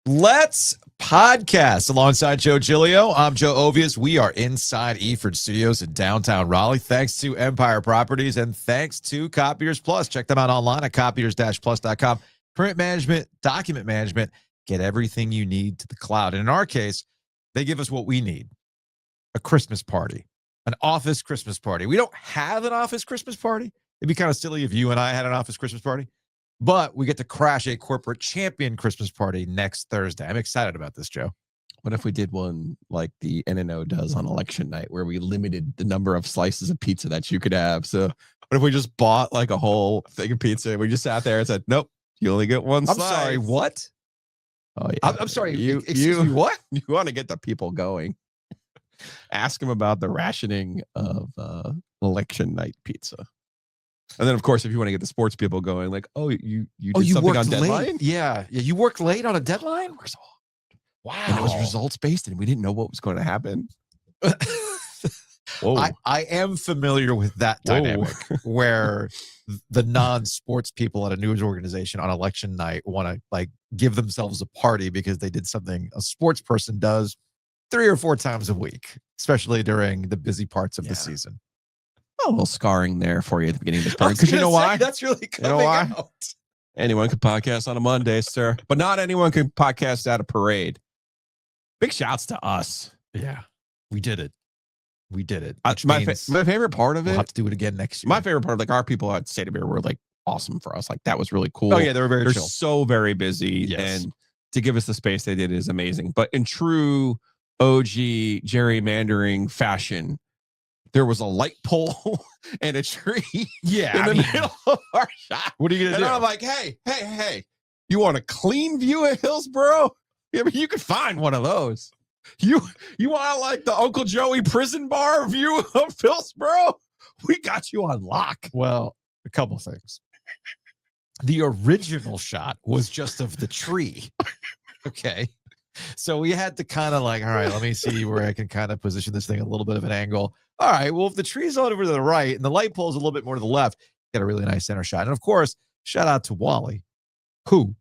Let's podcast alongside Joe Giglio. I'm Joe Ovius. We are inside Eford Studios in downtown Raleigh. Thanks to Empire Properties and thanks to Copiers Plus. Check them out online at copiers-plus.com. Print management, document management, get everything you need to the cloud. And in our case, they give us what we need: a Christmas party, an office Christmas party. We don't have an office Christmas party. It'd be kind of silly if you and I had an office Christmas party. But we get to crash a corporate champion Christmas party next Thursday. I'm excited about this, Joe. What if we did one like the NNO does on election night, where we limited the number of slices of pizza that you could have? So what if we just bought like a whole thing of pizza and we just sat there and said, nope, you only get one slice. I'm sorry, what? Oh, yeah. I'm sorry, excuse me, what? You want to get the people going. Ask them about the rationing of election night pizza. And then, of course, if you want to get the sports people going, like, oh, you did something on deadline? Late. Yeah, you worked late on a deadline? Wow. And it was results-based, and we didn't know what was going to happen. Whoa. I am familiar with that dynamic where the non-sports people at a news organization on election night want to like give themselves a party because they did something a sports person does 3 or 4 times a week, especially during the busy parts of the season. A little scarring there for you at the beginning of this party. Because you know why? That's really coming out. Anyone can podcast on a Monday, sir. But not anyone can podcast at a parade. Big shouts to us. Yeah. We did it. We did it. My favorite part of it. We'll have to do it again next year. My favorite part, like our people at State of Beer were like awesome for us. Like that was really cool. Oh, yeah. They're chill. So very busy. Yes. And to give us the space they did is amazing. But in true OG gerrymandering fashion, there was a light pole and a tree in the middle of our shop. What are you going to do? And I'm like, hey, you want a clean view of Hillsboro? Yeah, but you could find one of those. You want like the Uncle Joey prison bar view of Hillsboro? We got you on lock. Well, a couple things. The original shot was just of the tree. Okay. So we had to kind of like, all right, let me see where I can kind of position this thing a little bit of an angle. All right, well, if the tree's over to the right and the light pole is a little bit more to the left, get a really nice center shot. And of course, shout out to Wally, who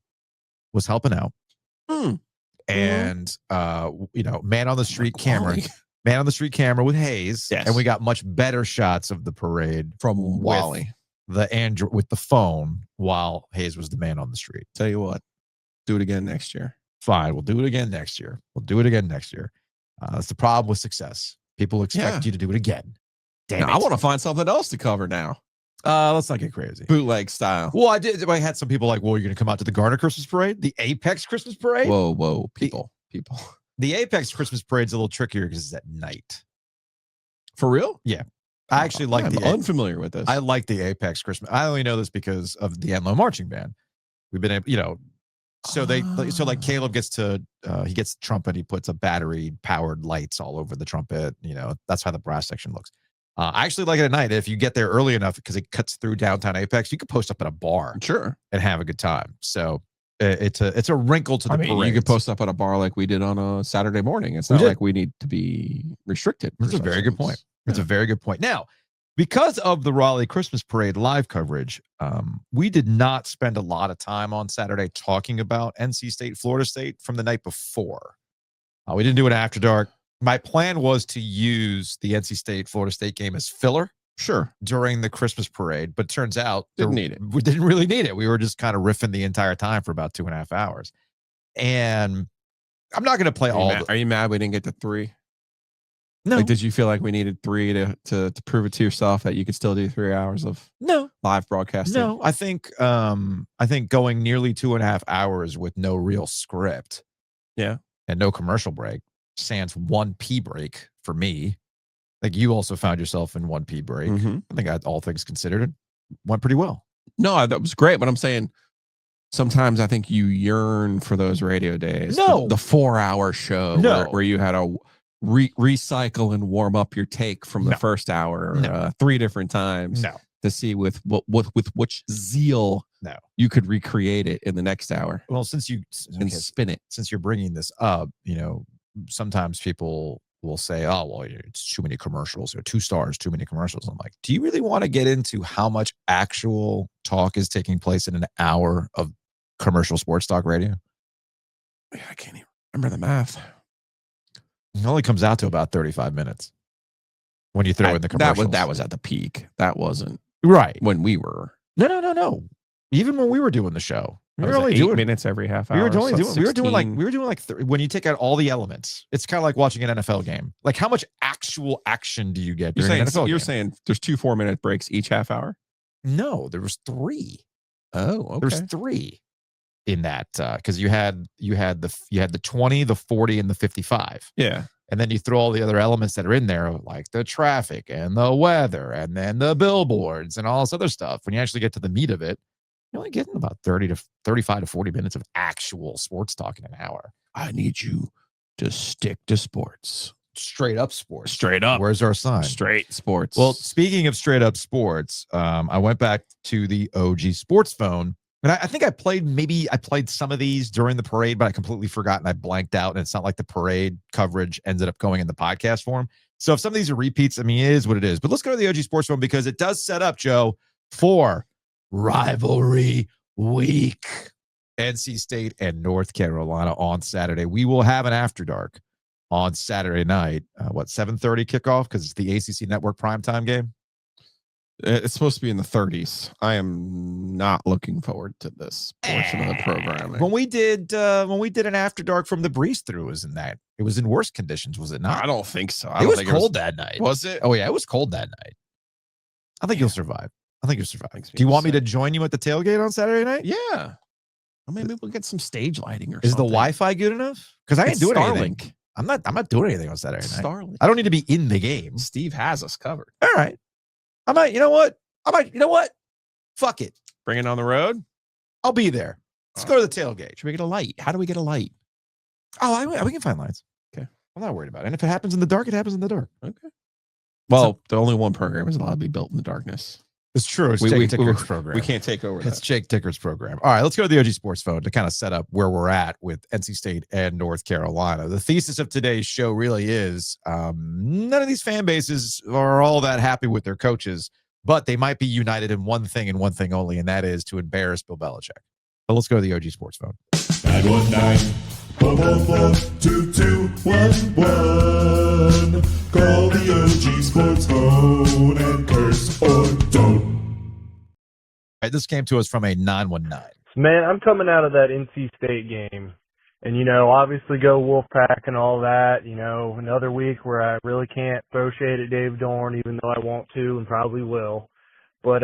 was helping out. And, man on the street camera with Hayes. Yes. And we got much better shots of the parade from Wally, with the phone while Hayes was the man on the street. Tell you what, do it again next year. Fine. We'll do it again next year. That's the problem with success. People expect you to do it again. Damn it. I want to find something else to cover now. Let's not get crazy. Bootleg style. Well, I had some people like, well, you're going to come out to the Garner Christmas Parade? The Apex Christmas Parade? Whoa. People. The Apex Christmas Parade's a little trickier because it's at night. For real? Yeah. I actually like I'm unfamiliar with this. I like the Apex Christmas. I only know this because of the Enloe Marching Band. We've been able, so like Caleb gets to, he gets the trumpet, he puts a battery powered lights all over the trumpet. That's how the brass section looks. I actually like it at night. If you get there early enough, because it cuts through downtown Apex, you could post up at a bar, sure, and have a good time. So it's a wrinkle to the parade. You could post up at a bar like we did on a Saturday morning. It's not like we need to be restricted. That's a very good point. It's a very good point. Now, because of the Raleigh Christmas Parade live coverage, we did not spend a lot of time on Saturday talking about NC State, Florida State from the night before. We didn't do an after dark. My plan was to use the NC State, Florida State game as filler. Sure. During the Christmas parade, but turns out didn't need it. We didn't really need it. We were just kind of riffing the entire time for about 2.5 hours. And I'm not going to play Are you mad we didn't get to 3? No. Like, did you feel like we needed 3 to prove it to yourself that you could still do 3 hours of live broadcasting? No, I think going nearly 2.5 hours with no real script, and no commercial break, sans 1 pee break for me. Like, you also found yourself in 1 pee break. I think all things considered, it went pretty well. No, that was great. But I'm saying sometimes I think you yearn for those radio days. No, the 4-hour show where you had to recycle and warm up your take from the first hour 3 different times to see with which zeal you could recreate it in the next hour. Well, since spin it. Since you're bringing this up, sometimes people will say, oh, well, it's too many commercials, or 2 stars, too many commercials. I'm like, do you really want to get into how much actual talk is taking place in an hour of commercial sports talk radio? I Remember the math. It only comes out to about 35 minutes when you throw in the commercials. That was at the peak. That wasn't right when we were. No. Even when we were doing the show, we were only like 8 doing minutes every half hour. We were doing like when you take out all the elements. It's kind of like watching an NFL game. Like how much actual action do you get? You're saying there's 2 4-minute breaks each half hour? No, there was 3. Oh, okay. There's 3 in that because you had the 20, the 40, and the 55. Yeah. And then you throw all the other elements that are in there, like the traffic and the weather and then the billboards and all this other stuff. When you actually get to the meat of it, you're only getting about 30 to 35 to 40 minutes of actual sports talk in an hour. I need you to stick to sports. Straight up sports. Straight up. Where's our sign? Straight sports. Well, speaking of straight up sports, I went back to the OG sports phone. And I think I played some of these during the parade, but I completely forgot and I blanked out. And it's not like the parade coverage ended up going in the podcast form. So if some of these are repeats, I mean, it is what it is. But let's go to the OG sports phone because it does set up, Joe, for rivalry week. NC State and North Carolina on Saturday. We will have an After Dark on Saturday night. 7:30 kickoff because it's the ACC Network primetime game. It's supposed to be in the 30s. I am not looking forward to this portion of the programming. When we did an After Dark from the breeze through, it was in worse conditions, was it not? I don't think so. It was cold that night. Was it? Oh yeah, it was cold that night. I think you'll survive. Do you want me to join you at the tailgate on Saturday night? Yeah. Well, maybe we'll get some stage lighting or Is something. the Wi-Fi good enough? Because I ain't doing anything. Starlink. I'm not doing anything on Saturday night. Starlink. I don't need to be in the game. Steve has us covered. All right. You know what? Fuck it. Bring it on the road. I'll be there. Let's go to the tailgate. Should we get a light? How do we get a light? Oh, we can find lights. Okay. I'm not worried about it. And if it happens in the dark, it happens in the dark. Okay. Well, the only one program is allowed to be built in the darkness. It's true. It's Jake Ticker's program. We can't take over that. It's Jake Ticker's program. All right, let's go to the OG Sports phone to kind of set up where we're at with NC State and North Carolina. The thesis of today's show really is none of these fan bases are all that happy with their coaches, but they might be united in one thing and one thing only, and that is to embarrass Bill Belichick. But let's go to the OG Sports phone. 919-444-2211. Call the OG Sports phone and curse or don't. All right, this came to us from a 919. Man, I'm coming out of that NC State game. And, obviously go Wolfpack and all that. Another week where I really can't throw shade at Dave Doeren, even though I want to and probably will. But,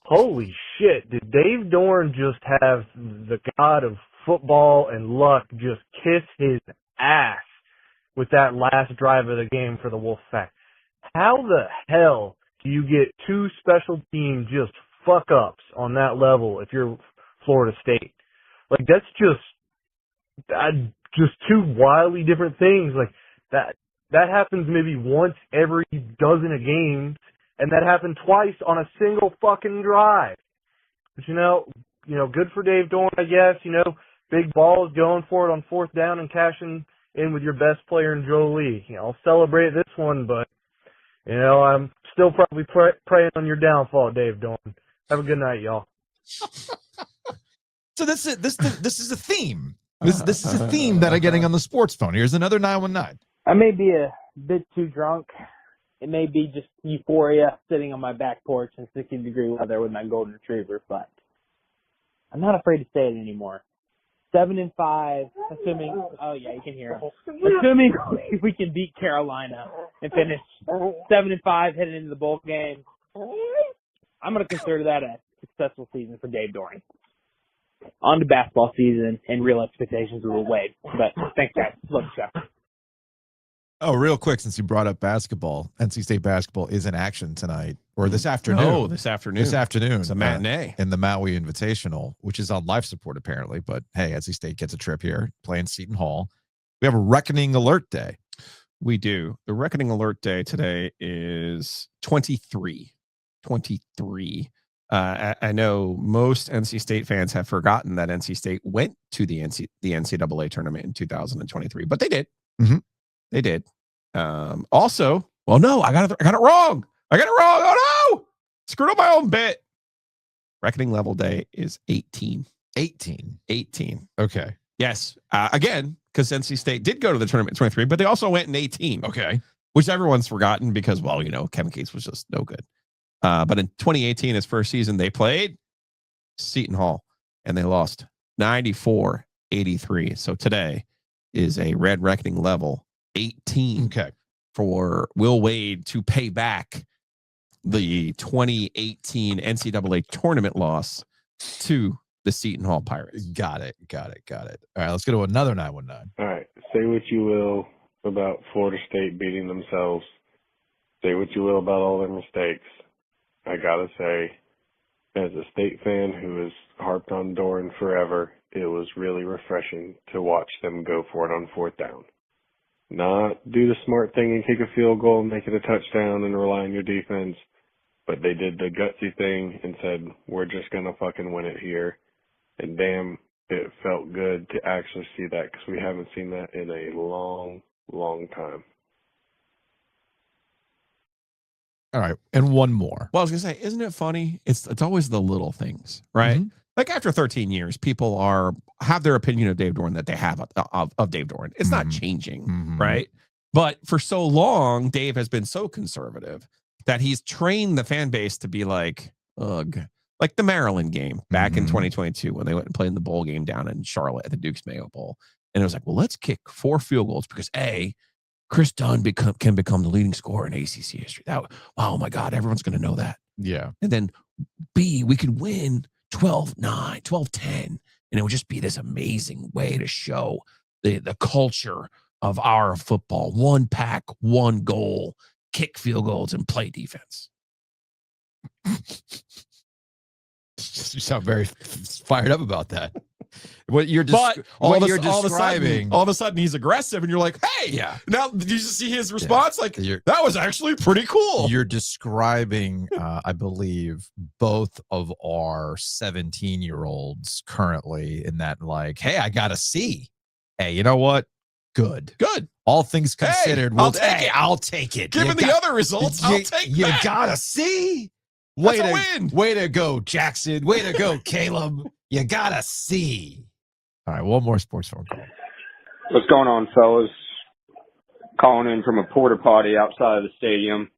holy shit, did Dave Doeren just have the god of football and luck just kiss his ass with that last drive of the game for the Wolfpack? How the hell do you get 2 special team just fuck-ups on that level if you're Florida State? Like, that's just 2 wildly different things. Like, that happens maybe once every dozen of games, and that happened twice on a single fucking drive. But, good for Dave Doeren, I guess. Big balls going for it on 4th down and cashing in with your best player in Joe Lee. I'll celebrate this one, but, I'm still probably praying on your downfall, Dave Doeren. Have a good night, y'all. So this is a theme. This is a theme that I'm getting on the sports phone. Here's another 919. I may be a bit too drunk. It may be just euphoria sitting on my back porch in 60-degree weather with my golden retriever, but I'm not afraid to say it anymore. 7-5, assuming, oh yeah, you can hear him. Assuming we can beat Carolina and finish 7-5 heading into the bowl game, I'm going to consider that a successful season for Dave Doeren. On to basketball season and real expectations will wait. But thanks, guys. Love the show. Oh, real quick, since you brought up basketball, NC State basketball is in action tonight or this afternoon. Oh, this afternoon. It's a matinee in the Maui Invitational, which is on life support apparently. But hey, NC State gets a trip here, playing Seton Hall. We have a Reckoning Alert Day. We do. The Reckoning Alert Day today is 23. 23. I know most NC State fans have forgotten that NC State went to the NCAA tournament in 2023, but they did. Mm-hmm. They did. Also, well, no, I got it wrong. Oh no, screwed up my own bit. Reckoning level day is 18. 18. Okay. Yes. Again, because NC State did go to the tournament in 23, but they also went in 18. Okay. Which everyone's forgotten because, well, Kevin Cates was just no good. But in 2018, his first season, they played Seton Hall, and they lost 94-83. So today is a Red Reckoning level 18 for Will Wade to pay back the 2018 NCAA tournament loss to the Seton Hall Pirates. Got it. All right, let's go to another 919. All right, say what you will about Florida State beating themselves. Say what you will about all their mistakes. I gotta say, as a State fan who has harped on Doeren forever, it was really refreshing to watch them go for it on 4th down. Not do the smart thing and kick a field goal and make it a touchdown and rely on your defense, but they did the gutsy thing and said, we're just gonna fucking win it here. And damn, it felt good to actually see that because we haven't seen that in a long time. All right, and one more. Well, I was gonna say, isn't it funny? It's always the little things, right? Mm-hmm. Like after 13 years, people have their opinion of Dave Doeren that they have of Dave Doeren. It's not changing, right? But for so long, Dave has been so conservative that he's trained the fan base to be like, ugh. Like the Maryland game back in 2022 when they went and played in the bowl game down in Charlotte at the Duke's Mayo Bowl. And it was like, well, let's kick 4 field goals because A, Chris Dunn can become the leading scorer in ACC history. Oh my God, everyone's going to know that. Yeah. And then B, we could win 12-9, 12-10. And it would just be this amazing way to show the culture of our football. 1 pack, 1 goal, kick field goals, and play defense. You sound very fired up about that. What you're describing. All of a sudden he's aggressive, and you're like, "Hey, yeah." Now, did you see his response? Like, that was actually pretty cool. You're describing, I believe, both of our 17-year-olds currently in that, like, hey, I got a C. Hey, you know what? Good. All things considered, I'll take it. Given the other results, I'll take you that. got a C. That's a win. Way to go, Jackson. Way to go, Caleb. You got a C. All right, one more sports phone call. What's going on, fellas? Calling in from a porta potty outside of the stadium.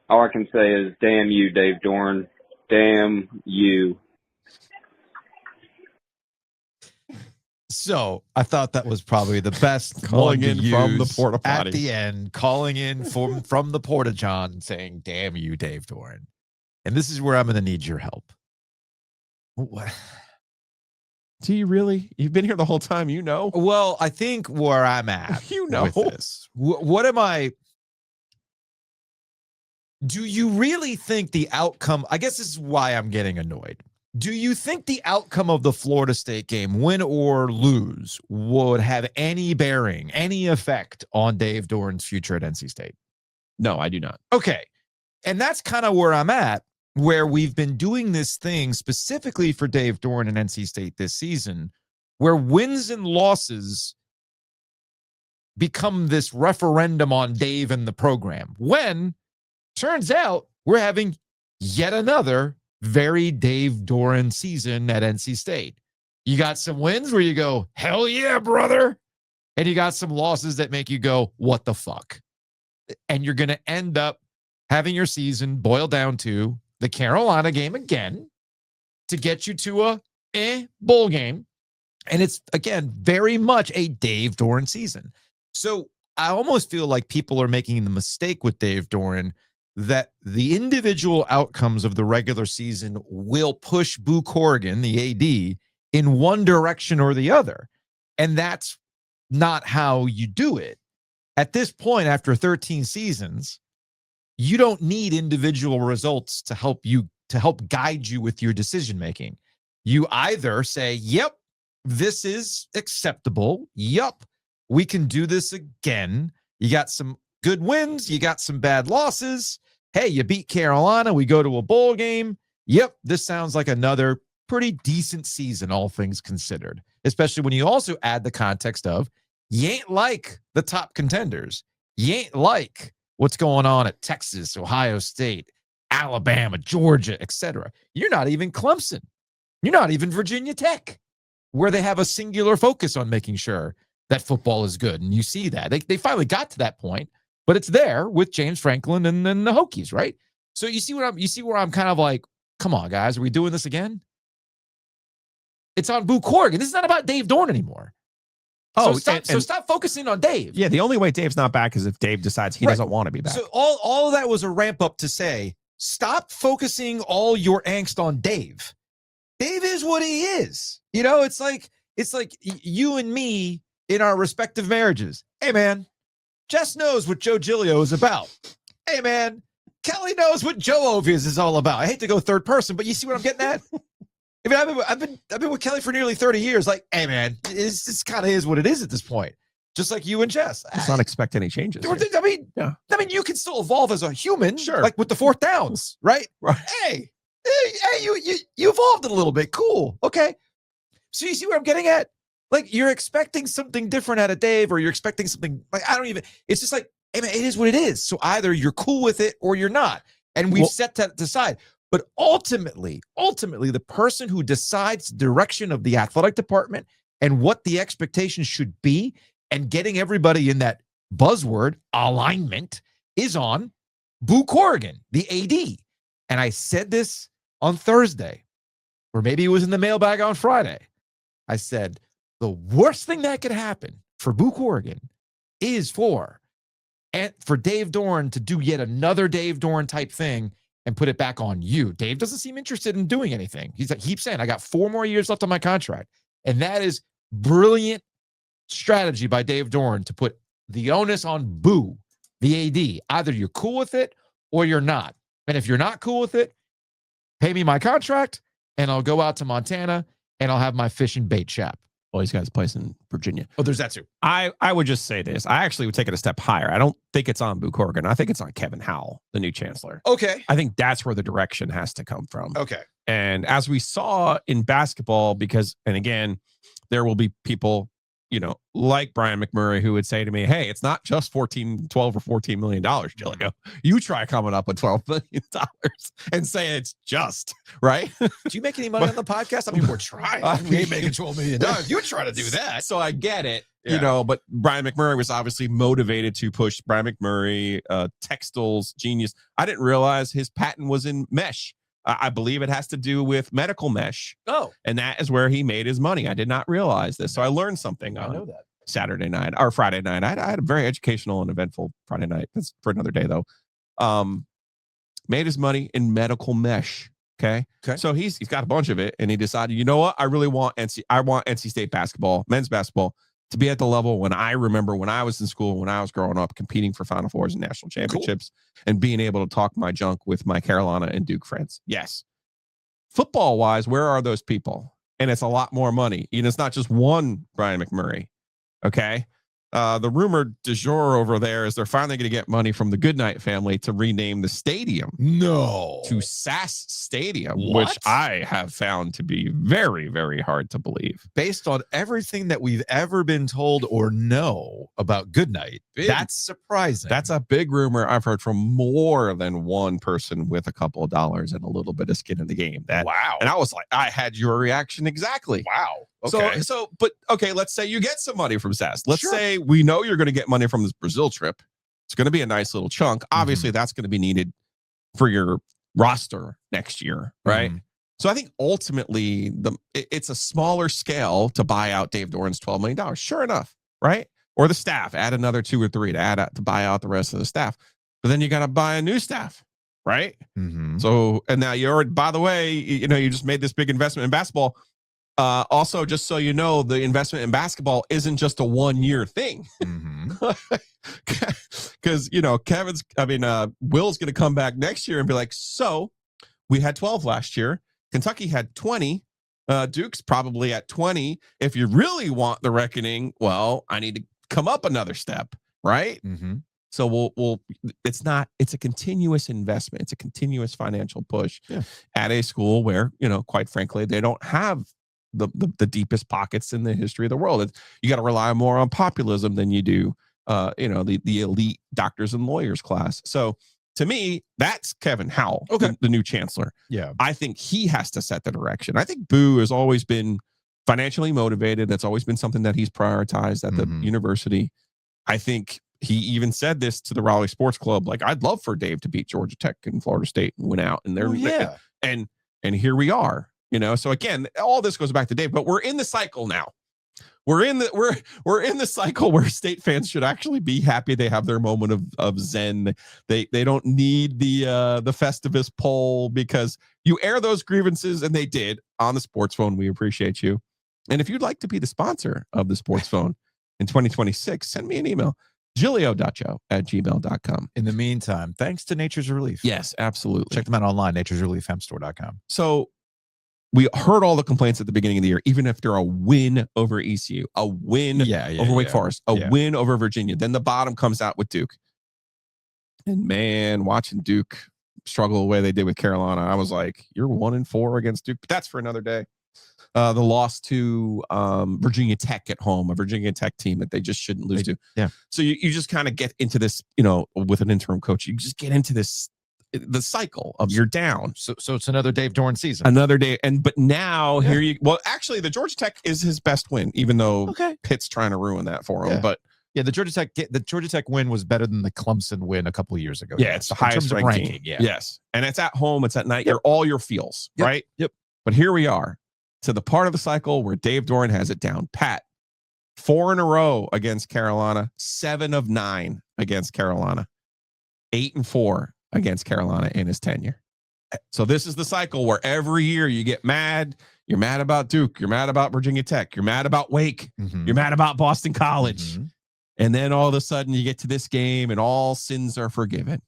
All I can say is, damn you, Dave Doeren. Damn you. So I thought that was probably the best calling in from the porta potty at the end, calling in from the porta john, saying, "Damn you, Dave Doeren." And this is where I'm going to need your help. What? Do you really? You've been here the whole time, you know? Well, I think where I'm at, with this. What am I? Do you really think the outcome? I guess this is why I'm getting annoyed. Do you think the outcome of the Florida State game, win or lose, would have any bearing, any effect on Dave Doeren's future at NC State? No, I do not. Okay. And that's kind of where I'm at, where we've been doing this thing specifically for Dave Doeren and NC State this season, where wins and losses become this referendum on Dave and the program. When turns out we're having yet another very Dave Doeren season at NC State. You got some wins where you go, hell yeah, brother. And you got some losses that make you go, what the fuck? And you're going to end up having your season boil down to the Carolina game again to get you to a bowl game. And it's, again, very much a Dave Doeren season. So I almost feel like people are making the mistake with Dave Doeren that the individual outcomes of the regular season will push Boo Corrigan, the AD, in one direction or the other. And that's not how you do it. At this point, after 13 seasons, you don't need individual results to help guide you with your decision making. You either say, yep, this is acceptable. Yep, we can do this again. You got some good wins. You got some bad losses. Hey, you beat Carolina. We go to a bowl game. Yep, this sounds like another pretty decent season, all things considered, especially when you also add the context of you ain't like the top contenders. You ain't like what's going on at Texas, Ohio State, Alabama, Georgia, etc. You're not even Clemson. You're not even Virginia Tech, where they have a singular focus on making sure that football is good. And you see that. They finally got to that point, but it's there with James Franklin and then the Hokies, right? So you see where I'm kind of like, come on, guys, are we doing this again? It's on Boo Corrigan. This is not about Dave Doeren anymore. Oh, so stop focusing on Dave. Yeah, the only way Dave's not back is if Dave decides he doesn't want to be back. So all of that was a ramp up to say, stop focusing all your angst on Dave. Dave is what he is. It's like you and me in our respective marriages. Hey, man, Jess knows what Joe Giglio is about. Hey, man, Kelly knows what Joe Ovies is all about. I hate to go third person, but you see what I'm getting at? I mean, I've been with Kelly for nearly 30 years. Like, hey, man, this kind of is what it is at this point. Just like you and Jess. Let's not expect any changes. I mean, you can still evolve as a human, sure, like with the fourth downs, right? Right. Hey, you evolved a little bit. Cool. Okay. So you see where I'm getting at? Like, you're expecting something different out of Dave, or you're expecting something like, it's just like, hey, man, it is what it is. So either you're cool with it or you're not. And we've set that aside. But ultimately, the person who decides the direction of the athletic department and what the expectations should be, and getting everybody in that buzzword alignment, is on Boo Corrigan, the AD. And I said this on Thursday, or maybe it was in the mailbag on Friday. I said, the worst thing that could happen for Boo Corrigan is for Dave Doeren to do yet another Dave Doeren type thing and put it back on you. Dave doesn't seem interested in doing anything. He keeps saying, I got 4 more years left on my contract. And that is brilliant strategy by Dave Doeren to put the onus on Boo, the AD. Either you're cool with it or you're not. And if you're not cool with it, pay me my contract and I'll go out to Montana and I'll have my fish and bait shop. Well, he's got his place in Virginia. Oh, there's that too. I would just say this. I actually would take it a step higher. I don't think it's on Boo Corrigan. I think it's on Kevin Howell, the new chancellor. Okay. I think that's where the direction has to come from. Okay. And as we saw in basketball, and again, there will be people, like Brian McMurray, who would say to me, hey, it's not just $12 or $14 million, Giglio. You try coming up with $12 million and say it's just, right? Do you make any money on the podcast? I mean, we're trying. We ain't making $12 million. You try to do that. So I get it, but Brian McMurray was obviously motivated to push. Brian McMurray, textiles genius. I didn't realize his patent was in mesh. I believe it has to do with medical mesh. Oh. And that is where he made his money. I did not realize this. So I learned something I know that. Saturday night or Friday night. I had a very educational and eventful Friday night. That's for another day, though. Made his money in medical mesh. Okay. So he's got a bunch of it, and he decided, you know what? I really want NC State basketball, men's basketball, to be at the level when I remember when I was in school, when I was growing up, competing for Final Fours and national championships, and being able to talk my junk with my Carolina and Duke friends. Yes. Football wise, where are those people? And it's a lot more money. It's not just one Brian McMurray. Okay. The rumor du jour over there is they're finally going to get money from the Goodnight family to rename the stadium. No. To SAS Stadium, What? which I have found to be very, very hard to believe. Based on everything that we've ever been told or know about Goodnight, that's surprising. That's a big rumor I've heard from more than one person with a couple of dollars and a little bit of skin in the game. Wow. And I was like, I had your reaction exactly. Wow. Okay. But let's say you get some money from SAS. Let's say we know you're going to get money from this Brazil trip. It's going to be a nice little chunk. Obviously, that's going to be needed for your roster next year, right? So I think ultimately it's a smaller scale to buy out Dave Doeren's $12 million. Sure enough, right? Or the staff, add another 2 or 3 to buy out the rest of the staff. But then you got to buy a new staff, right? So, and now you already, by the way, you just made this big investment in basketball. Also, just so you know, the investment in basketball isn't just a 1-year thing. Because, Will's going to come back next year and be like, so we had 12 last year. Kentucky had 20. Duke's probably at 20. If you really want the reckoning, well, I need to come up another step, right? So it's a continuous investment. It's a continuous financial push at a school where, quite frankly, they don't have the deepest pockets in the history of the world. You got to rely more on populism than you do, the elite doctors and lawyers class. So to me, that's Kevin Howell, the new chancellor. Yeah. I think he has to set the direction. I think Boo has always been financially motivated. That's always been something that he's prioritized at the university. I think he even said this to the Raleigh Sports Club. Like, I'd love for Dave to beat Georgia Tech and Florida State and win out. And and here we are, So again, all this goes back to Dave, but we're in the cycle now. We're in the cycle where state fans should actually be happy they have their moment of zen. They don't need the Festivus poll, because you air those grievances, and they did on the Sports Phone. We appreciate you. And if you'd like to be the sponsor of the Sports Phone in 2026, send me an email, gilio.show@gmail.com. In the meantime, thanks to Nature's Relief. Yes, absolutely. Check them out online, naturesreliefhempstore.com. So we heard all the complaints at the beginning of the year, even if they're a win over ECU, a win over Wake Forest, a win over Virginia. Then the bottom comes out with Duke. And man, watching Duke struggle the way they did with Carolina, I was like, you're 1-4 against Duke. But that's for another day. The loss to Virginia Tech at home, a Virginia Tech team that they just shouldn't lose to. Yeah. So you just kind of get into this, with an interim coach, you just get into the cycle of you're down. So it's another Dave Doeren season. Another day. But now actually the Georgia Tech is his best win, even though Pitt's trying to ruin that for him. Yeah. But yeah, the Georgia Tech win was better than the Clemson win a couple of years ago. Yeah, it's the highest ranking. Yeah. Yes. And it's at home, it's at night. You're all your feels, right? Yep. But here we are to the part of the cycle where Dave Doeren has it down pat. 4 in a row against Carolina, 7 of 9 against Carolina, 8-4 against Carolina in his tenure. So this is the cycle where every year you get mad. You're mad about Duke. You're mad about Virginia Tech. You're mad about Wake. You're mad about Boston College. And then all of a sudden you get to this game and all sins are forgiven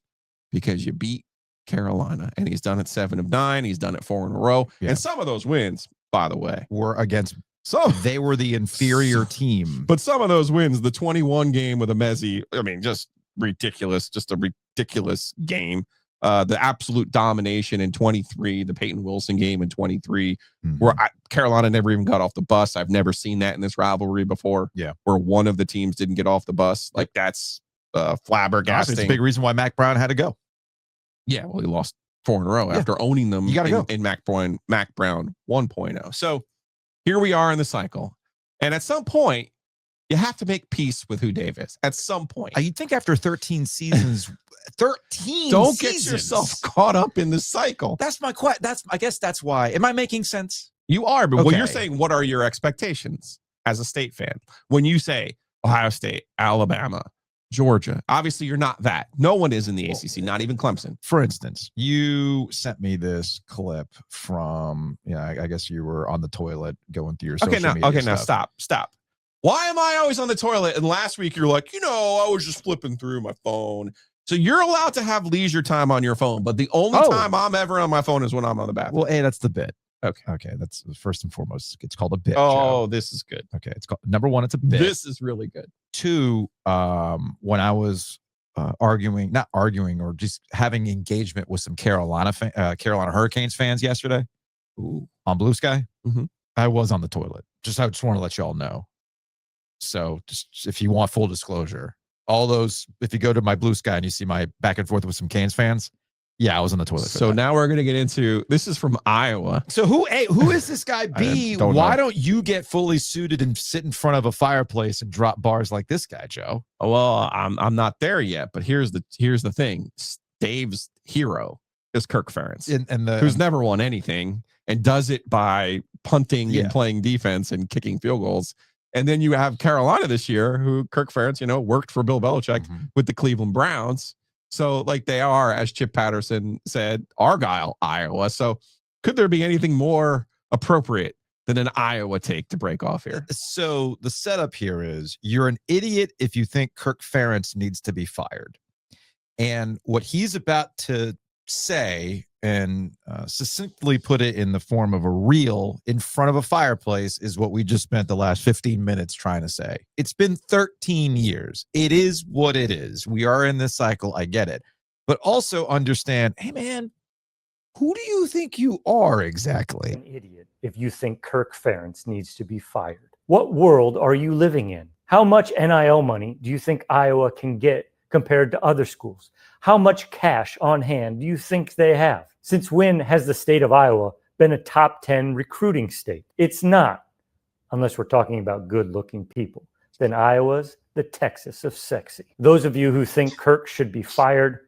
because you beat Carolina. And he's done it 7 of 9. He's done it 4 in a row. Yeah. And some of those wins, by the way, were against they were the inferior team. But some of those wins, the 21 game with a Mezzi, just ridiculous, just a ridiculous game. The absolute domination in 23, the Peyton Wilson game in 23, where Carolina never even got off the bus. I've never seen that in this rivalry before. Yeah, where one of the teams didn't get off the bus. Like, that's flabbergasting. It's a big reason why Mac Brown had to go. Yeah, well, he lost 4 in a row after owning them. You got to go in Mac Brown 1.0. So here we are in the cycle, and at some point, you have to make peace with who Dave is. At some point, you think after 13 seasons, don't get yourself caught up in the cycle. That's my question. I guess that's why. Am I making sense? You are, but when you're saying, what are your expectations as a state fan? When you say Ohio State, Alabama, Georgia, obviously you're not that. No one is in the ACC, not even Clemson. For instance, you sent me this clip from, I guess you were on the toilet going through your social media stuff. Now stop. Why am I always on the toilet? And last week you're like, I was just flipping through my phone. So you're allowed to have leisure time on your phone, but the only time I'm ever on my phone is when I'm on the bathroom. Well, that's the bit. Okay. That's first and foremost. It's called a bit. Joe. This is good. Okay. It's called, number 1, it's a bit. This is really good. 2, when I was not arguing or just having engagement with some Carolina Hurricanes fans yesterday on Blue Sky, I was on the toilet. I just want to let you all know. So just if you want full disclosure, all those, if you go to my Blue Sky and you see my back and forth with some Canes fans, I was on the toilet. So now we're going to get into, this is from Iowa. So who is this guy? B, why don't you get fully suited and sit in front of a fireplace and drop bars like this guy, Joe? Well, I'm not there yet, but here's the thing. Dave's hero is Kirk Ferentz, who's never won anything and does it by punting and playing defense and kicking field goals. And then you have Carolina this year, who Kirk Ferentz, worked for Bill Belichick with the Cleveland Browns. So they are, as Chip Patterson said, Argyle, Iowa. So could there be anything more appropriate than an Iowa take to break off here? So the setup here is you're an idiot if you think Kirk Ferentz needs to be fired. And what he's about to say and succinctly put it in the form of a reel in front of a fireplace is what we just spent the last 15 minutes trying to say. It's been 13 years. It is what it is. We are in this cycle. I get it. But also understand, hey, man, who do you think you are exactly? An idiot if you think Kirk Ferentz needs to be fired. What world are you living in? How much NIL money do you think Iowa can get compared to other schools? How much cash on hand do you think they have? Since when has the state of Iowa been a top 10 recruiting state? It's not. unless we're talking about good-looking people. Then Iowa's the Texas of sexy. Those of you who think Kirk should be fired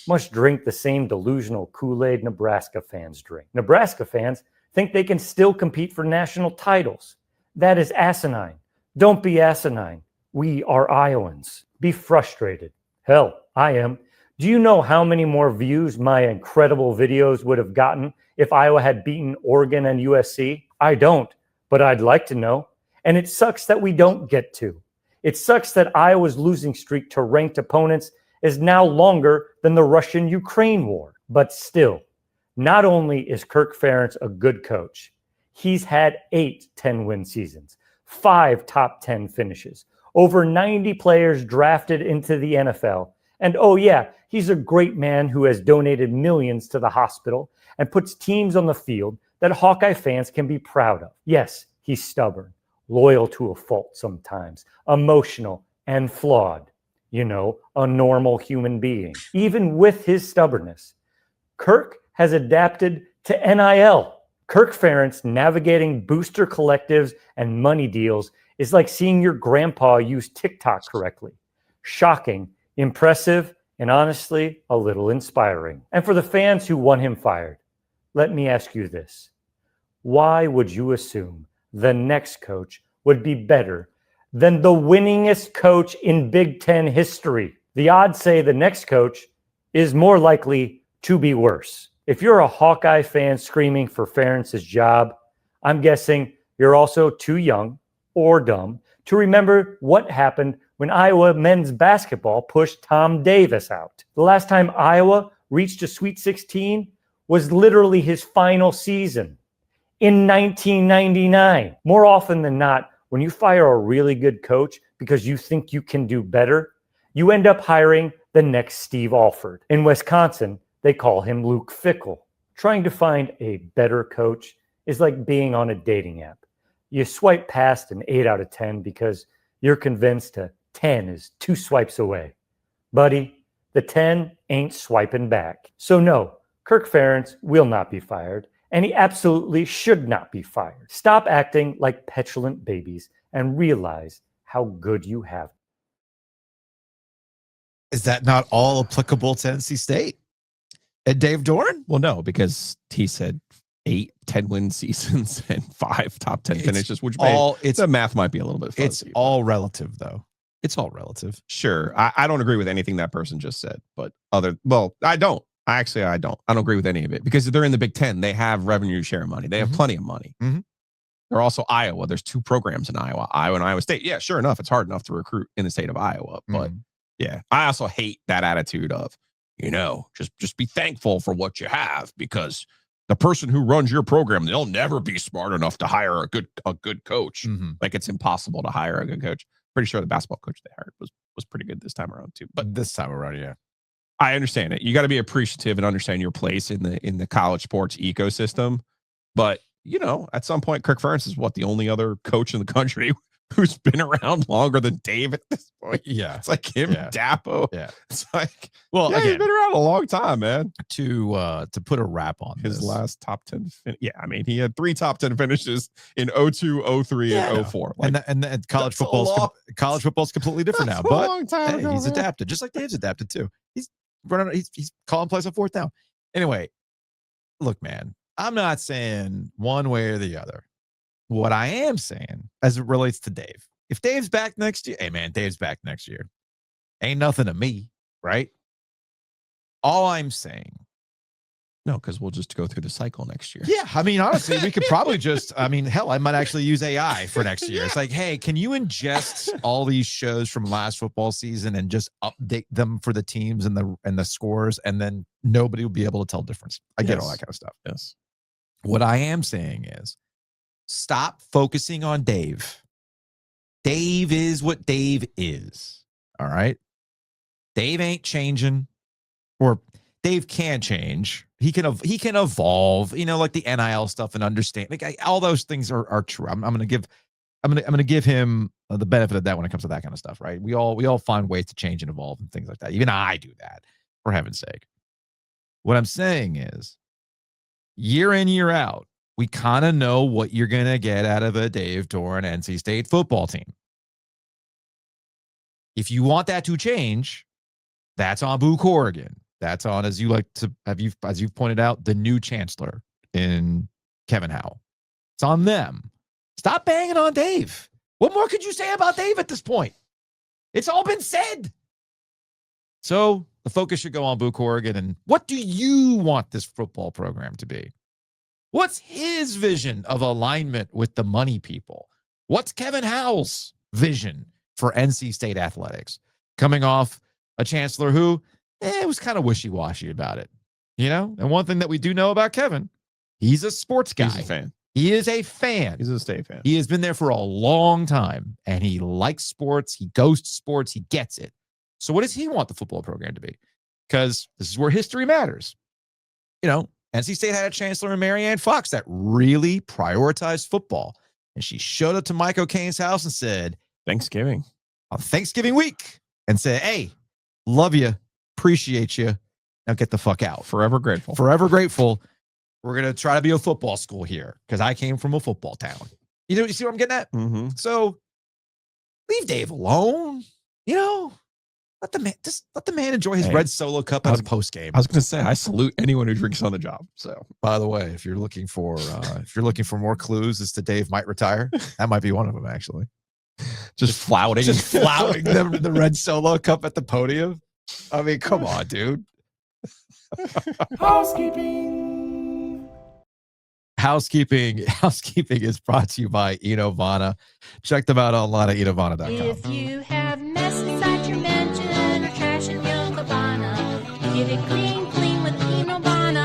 must drink the same delusional Kool-Aid Nebraska fans drink. Nebraska fans think they can still compete for national titles. That is asinine. Don't be asinine. We are Iowans. Be frustrated. Hell, I am. Do you know how many more views my incredible videos would have gotten if Iowa had beaten Oregon and USC? I don't, but I'd like to know. And it sucks that we don't get to. It sucks that Iowa's losing streak to ranked opponents is now longer than the Russian-Ukraine war. But still, not only is Kirk Ferentz a good coach, he's had 8 10-win seasons, 5 top 10 finishes, over 90 players drafted into the NFL. And oh yeah, he's a great man who has donated millions to the hospital and puts teams on the field that Hawkeye fans can be proud of. Yes, he's stubborn, loyal to a fault sometimes, emotional and flawed. You know, a normal human being. Even with his stubbornness, Kirk has adapted to NIL. Kirk Ferentz navigating booster collectives and money deals is like seeing your grandpa use TikTok correctly. Shocking, impressive, and honestly, a little inspiring. And for the fans who want him fired, let me ask you this. Why would you assume the next coach would be better than the winningest coach in Big Ten history? The odds say the next coach is more likely to be worse. If you're a Hawkeye fan screaming for Ferentz's job, I'm guessing you're also too young or dumb to remember what happened when Iowa men's basketball pushed Tom Davis out. The last time Iowa reached a Sweet 16 was literally his final season in 1999. More often than not, when you fire a really good coach because you think you can do better, you end up hiring the next Steve Alford. In Wisconsin, they call him Luke Fickell. Trying to find a better coach is like being on a dating app. You swipe past an 8 out of 10 because you're convinced a 10 is 2 swipes away. Buddy, the 10 ain't swiping back. So no, Kirk Ferentz will not be fired, and he absolutely should not be fired. Stop acting like petulant babies and realize how good you have. Is that not all applicable to NC State and Dave Doeren? Well, no, because he said 8 10-win seasons and 5 top 10 finishes, which the math might be a little bit fuzzy. It's all relative, though. It's all relative. Sure. I don't agree with anything that person just said, but I don't. I don't agree with any of it because they're in the Big Ten. They have revenue share money. They have plenty of money. Mm-hmm. They're also Iowa. There's 2 programs in Iowa and Iowa State. Yeah, sure enough. It's hard enough to recruit in the state of Iowa. But yeah, I also hate that attitude of, just be thankful for what you have because the person who runs your program, they'll never be smart enough to hire a good coach. Mm-hmm. Like it's impossible to hire a good coach. Pretty sure the basketball coach they hired was pretty good this time around too. But this time around, yeah. I understand it. You got to be appreciative and understand your place in the college sports ecosystem. But, at some point, Kirk Ferentz is the only other coach in the country who's been around longer than Dave at this point. Yeah. It's like him, Dapo. Yeah. It's like, again, he's been around a long time, man. To put a wrap on his last top 10. He had 3 top 10 finishes in 02, 03, and 04. And college football's completely different now. But long time ago, he's adapted, just like Dave's adapted too. He's calling plays on 4th down. Anyway, look, man, I'm not saying one way or the other. What I am saying, as it relates to Dave, if Dave's back next year, hey man, Dave's back next year. Ain't nothing to me, right? All I'm saying. No, because we'll just go through the cycle next year. Yeah, honestly, we could probably I might actually use AI for next year. Yeah. It's like, hey, can you ingest all these shows from last football season and just update them for the teams and the scores, and then nobody will be able to tell the difference. I get all that kind of stuff. Yes. What I am saying is, stop focusing on Dave. Dave is what Dave is. All right. Dave ain't changing, or Dave can change. He can evolve, like the NIL stuff, and understand. All those things are true. I'm going to give him the benefit of that when it comes to that kind of stuff, right? We all find ways to change and evolve and things like that. Even I do that, for heaven's sake. What I'm saying is, year in, year out, we kind of know what you're going to get out of a Dave Doeren NC State football team. If you want that to change, that's on Boo Corrigan. That's on, as you've pointed out, the new chancellor in Kevin Howell. It's on them. Stop banging on Dave. What more could you say about Dave at this point? It's all been said. So the focus should go on Boo Corrigan. And what do you want this football program to be? What's his vision of alignment with the money people? What's Kevin Howell's vision for NC State athletics? Coming off a chancellor who was kind of wishy-washy about it, And one thing that we do know about Kevin, he's a sports guy. He's a fan. He is a fan. He's a State fan. He has been there for a long time, and he likes sports. He goes to sports. He gets it. So what does he want the football program to be? Because this is where history matters. NC State had a chancellor in Marianne Fox that really prioritized football. And she showed up to Mike O'Kane's house and said, Thanksgiving. On Thanksgiving week, and said, hey, love you, appreciate you. Now get the fuck out. Forever grateful. Forever grateful. We're going to try to be a football school here because I came from a football town. You see what I'm getting at? Mm-hmm. So leave Dave alone. Let the man enjoy his red Solo cup as a post game. I was going to say, I salute anyone who drinks on the job. So, by the way, if you're looking for more clues as to Dave might retire, that might be one of them actually. Just flouting the red Solo cup at the podium. I mean, come on, dude. Housekeeping is brought to you by Enovana. Check them out online at enovana.com. If you have mess inside your mansion or trash in your cabana, get it clean with Enovana.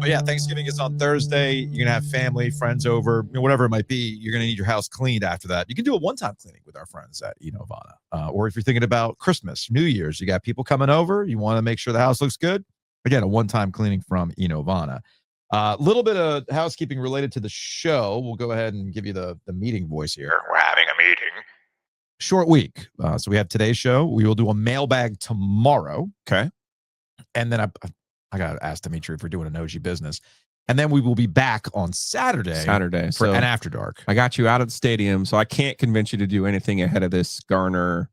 But yeah, Thanksgiving is on Thursday. You're going to have family, friends over, whatever it might be. You're going to need your house cleaned after that. You can do a one-time cleaning with our friends at Enovana. Or if you're thinking about Christmas, New Year's, you got people coming over. You want to make sure the house looks good. Again, a one-time cleaning from Enovana. A little bit of housekeeping related to the show. We'll go ahead and give you the meeting voice here. We're having a meeting. Short week. So we have today's show. We will do a mailbag tomorrow. Okay. And then I got to ask Dimitri if we're doing an OG business. And then we will be back on Saturday for an After Dark. I got you out of the stadium, so I can't convince you to do anything ahead of this Garner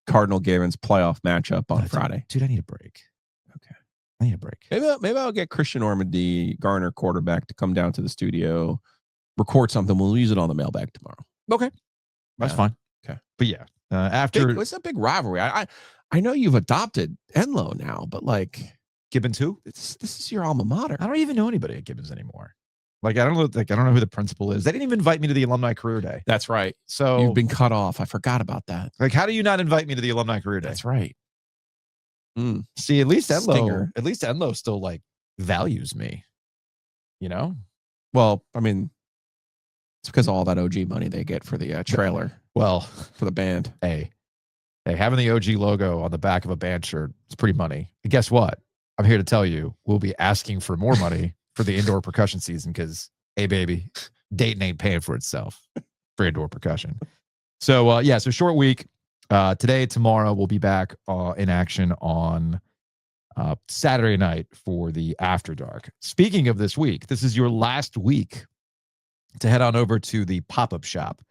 Cardinal Givens playoff matchup on Friday. Dude, I need a break. I need a break. Maybe I'll get Christian Normandy, Garner quarterback, to come down to the studio, record something. We'll use it on the mailbag tomorrow. Okay. That's fine. Okay. But yeah, after it's a big rivalry. I know you've adopted Enloe now, but like Gibbons who? This is your alma mater. I don't even know anybody at Gibbons anymore. I don't know who the principal is. They didn't even invite me to the alumni career day. That's right. So you've been cut off. I forgot about that. How do you not invite me to the alumni career day? That's right. See, at least Enloe still values me, Well, I mean, it's because of all that OG money they get for the trailer. Well, for the band. Hey, having the OG logo on the back of a band shirt, it's pretty money. And guess what? I'm here to tell you, we'll be asking for more money for the indoor percussion season because, hey, baby, Dayton ain't paying for itself for indoor percussion. So, so short week. Today, tomorrow, we'll be back in action on Saturday night for the After Dark. Speaking of this week, this is your last week to head on over to the pop-up shop.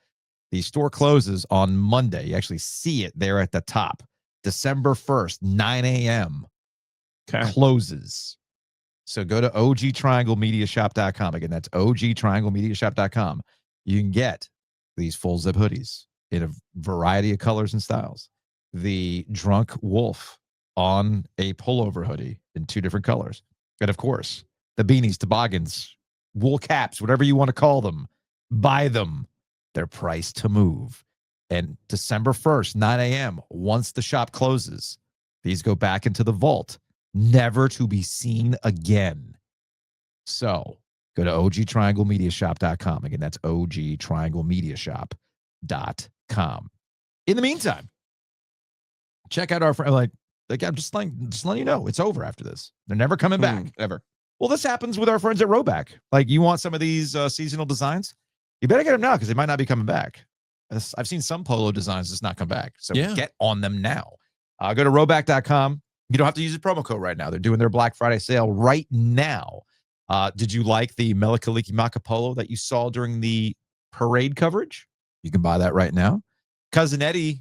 The store closes on Monday. You actually see it there at the top. December 1st, 9 a.m. Closes. So go to ogtrianglemediashop.com. Again, that's ogtrianglemediashop.com. You can get these full zip hoodies in a variety of colors and styles. The Drunk Wolf on a pullover hoodie in 2 different colors. And of course, the beanies, toboggans, wool caps, whatever you want to call them, buy them. They're priced to move. And December 1st, 9 a.m., once the shop closes, these go back into the vault, never to be seen again. So go to ogtrianglemediashop.com. Again, that's ogtrianglemediashop.com. In the meantime, check out our friend. I'm just letting you know, it's over after this. They're never coming back, ever. Well, this happens with our friends at Roback. You want some of these seasonal designs? You better get them now because they might not be coming back. I've seen some polo designs just not come back. So get on them now. Go to roback.com. You don't have to use a promo code right now. They're doing their Black Friday sale right now. Did you like the Melikaliki Maka polo that you saw during the parade coverage? You can buy that right now. Cousin Eddie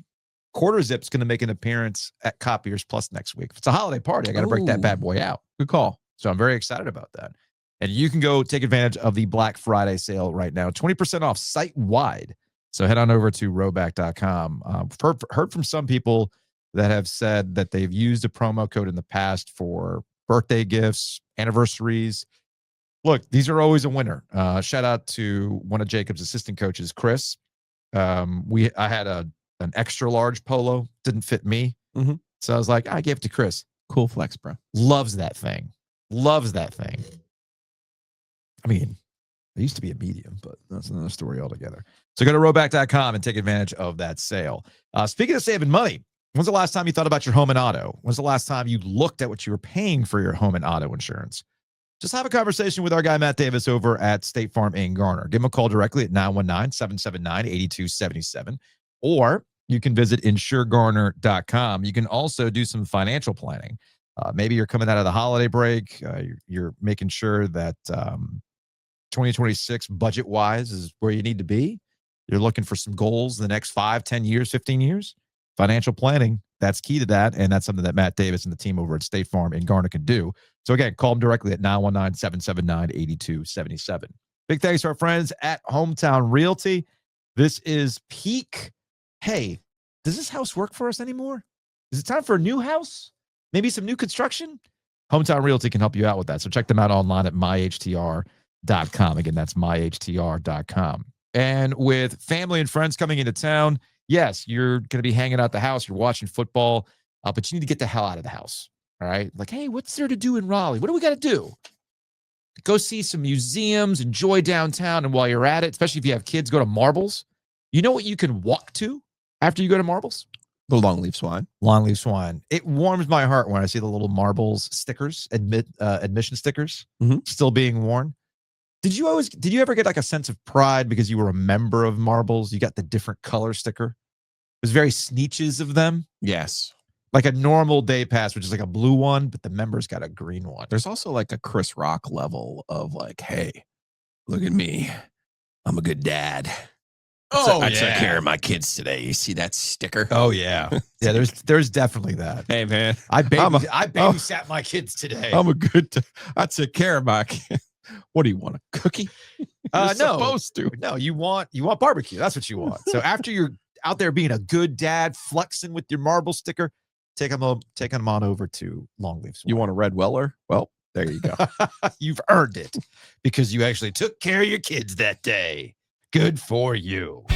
Quarter Zip's going to make an appearance at Copiers Plus next week. If it's a holiday party, I got to break that bad boy out. Good call. So I'm very excited about that. And you can go take advantage of the Black Friday sale right now. 20% off site-wide. So head on over to rowback.com. Heard from some people that have said that they've used a promo code in the past for birthday gifts, anniversaries. Look, these are always a winner. Shout out to one of Jacob's assistant coaches, Chris. I had an extra large polo, didn't fit me. Mm-hmm. So I was like, I gave it to Chris. Cool flex, bro. Loves that thing. I mean, it used to be a medium, but that's another story altogether. So go to rowback.com and take advantage of that sale. Speaking of saving money, when's the last time you thought about your home and auto? When's the last time you looked at what you were paying for your home and auto insurance? Just have a conversation with our guy, Matt Davis, over at State Farm in Garner. Give him a call directly at 919-779-8277. Or you can visit insuregarner.com. You can also do some financial planning. Maybe you're coming out of the holiday break. You're making sure that 2026 budget-wise is where you need to be. You're looking for some goals the next 5, 10 years, 15 years. Financial planning, that's key to that, and that's something that Matt Davis and the team over at State Farm in Garner can do. So again, call them directly at 919-779-8277. Big thanks to our friends at Hometown Realty. This is peak. Hey, does this house work for us anymore? Is it time for a new house? Maybe some new construction? Hometown Realty can help you out with that. So check them out online at myhtr.com. Again, that's myhtr.com. And with family and friends coming into town, yes, you're going to be hanging out the house. You're watching football, but you need to get the hell out of the house. All right? Like, hey, what's there to do in Raleigh? What do we got to do? Go see some museums, enjoy downtown, and while you're at it, especially if you have kids, go to Marbles. You know what you can walk to after you go to Marbles? The Longleaf Swan. Longleaf Swan. It warms my heart when I see the little Marbles stickers, admission stickers, still being worn. Did you ever get like a sense of pride because you were a member of Marbles? You got the different color sticker. It was very sneeches of them. Yes. Like a normal day pass, which is like a blue one, but the members got a green one. There's also like a Chris Rock level of like, hey, look at me. I'm a good dad. I took care of my kids today. You see that sticker? Oh, yeah. Yeah, there's definitely that. Hey, man. I babysat my kids today. I took care of my kids. What do you want, a cookie? No. Supposed to. No, you want barbecue. That's what you want. So after you're out there being a good dad, flexing with your marble sticker, take them on over to Longleaf Swan. You want a red Weller? Well, there you go. You've earned it because you actually took care of your kids that day. Good for you.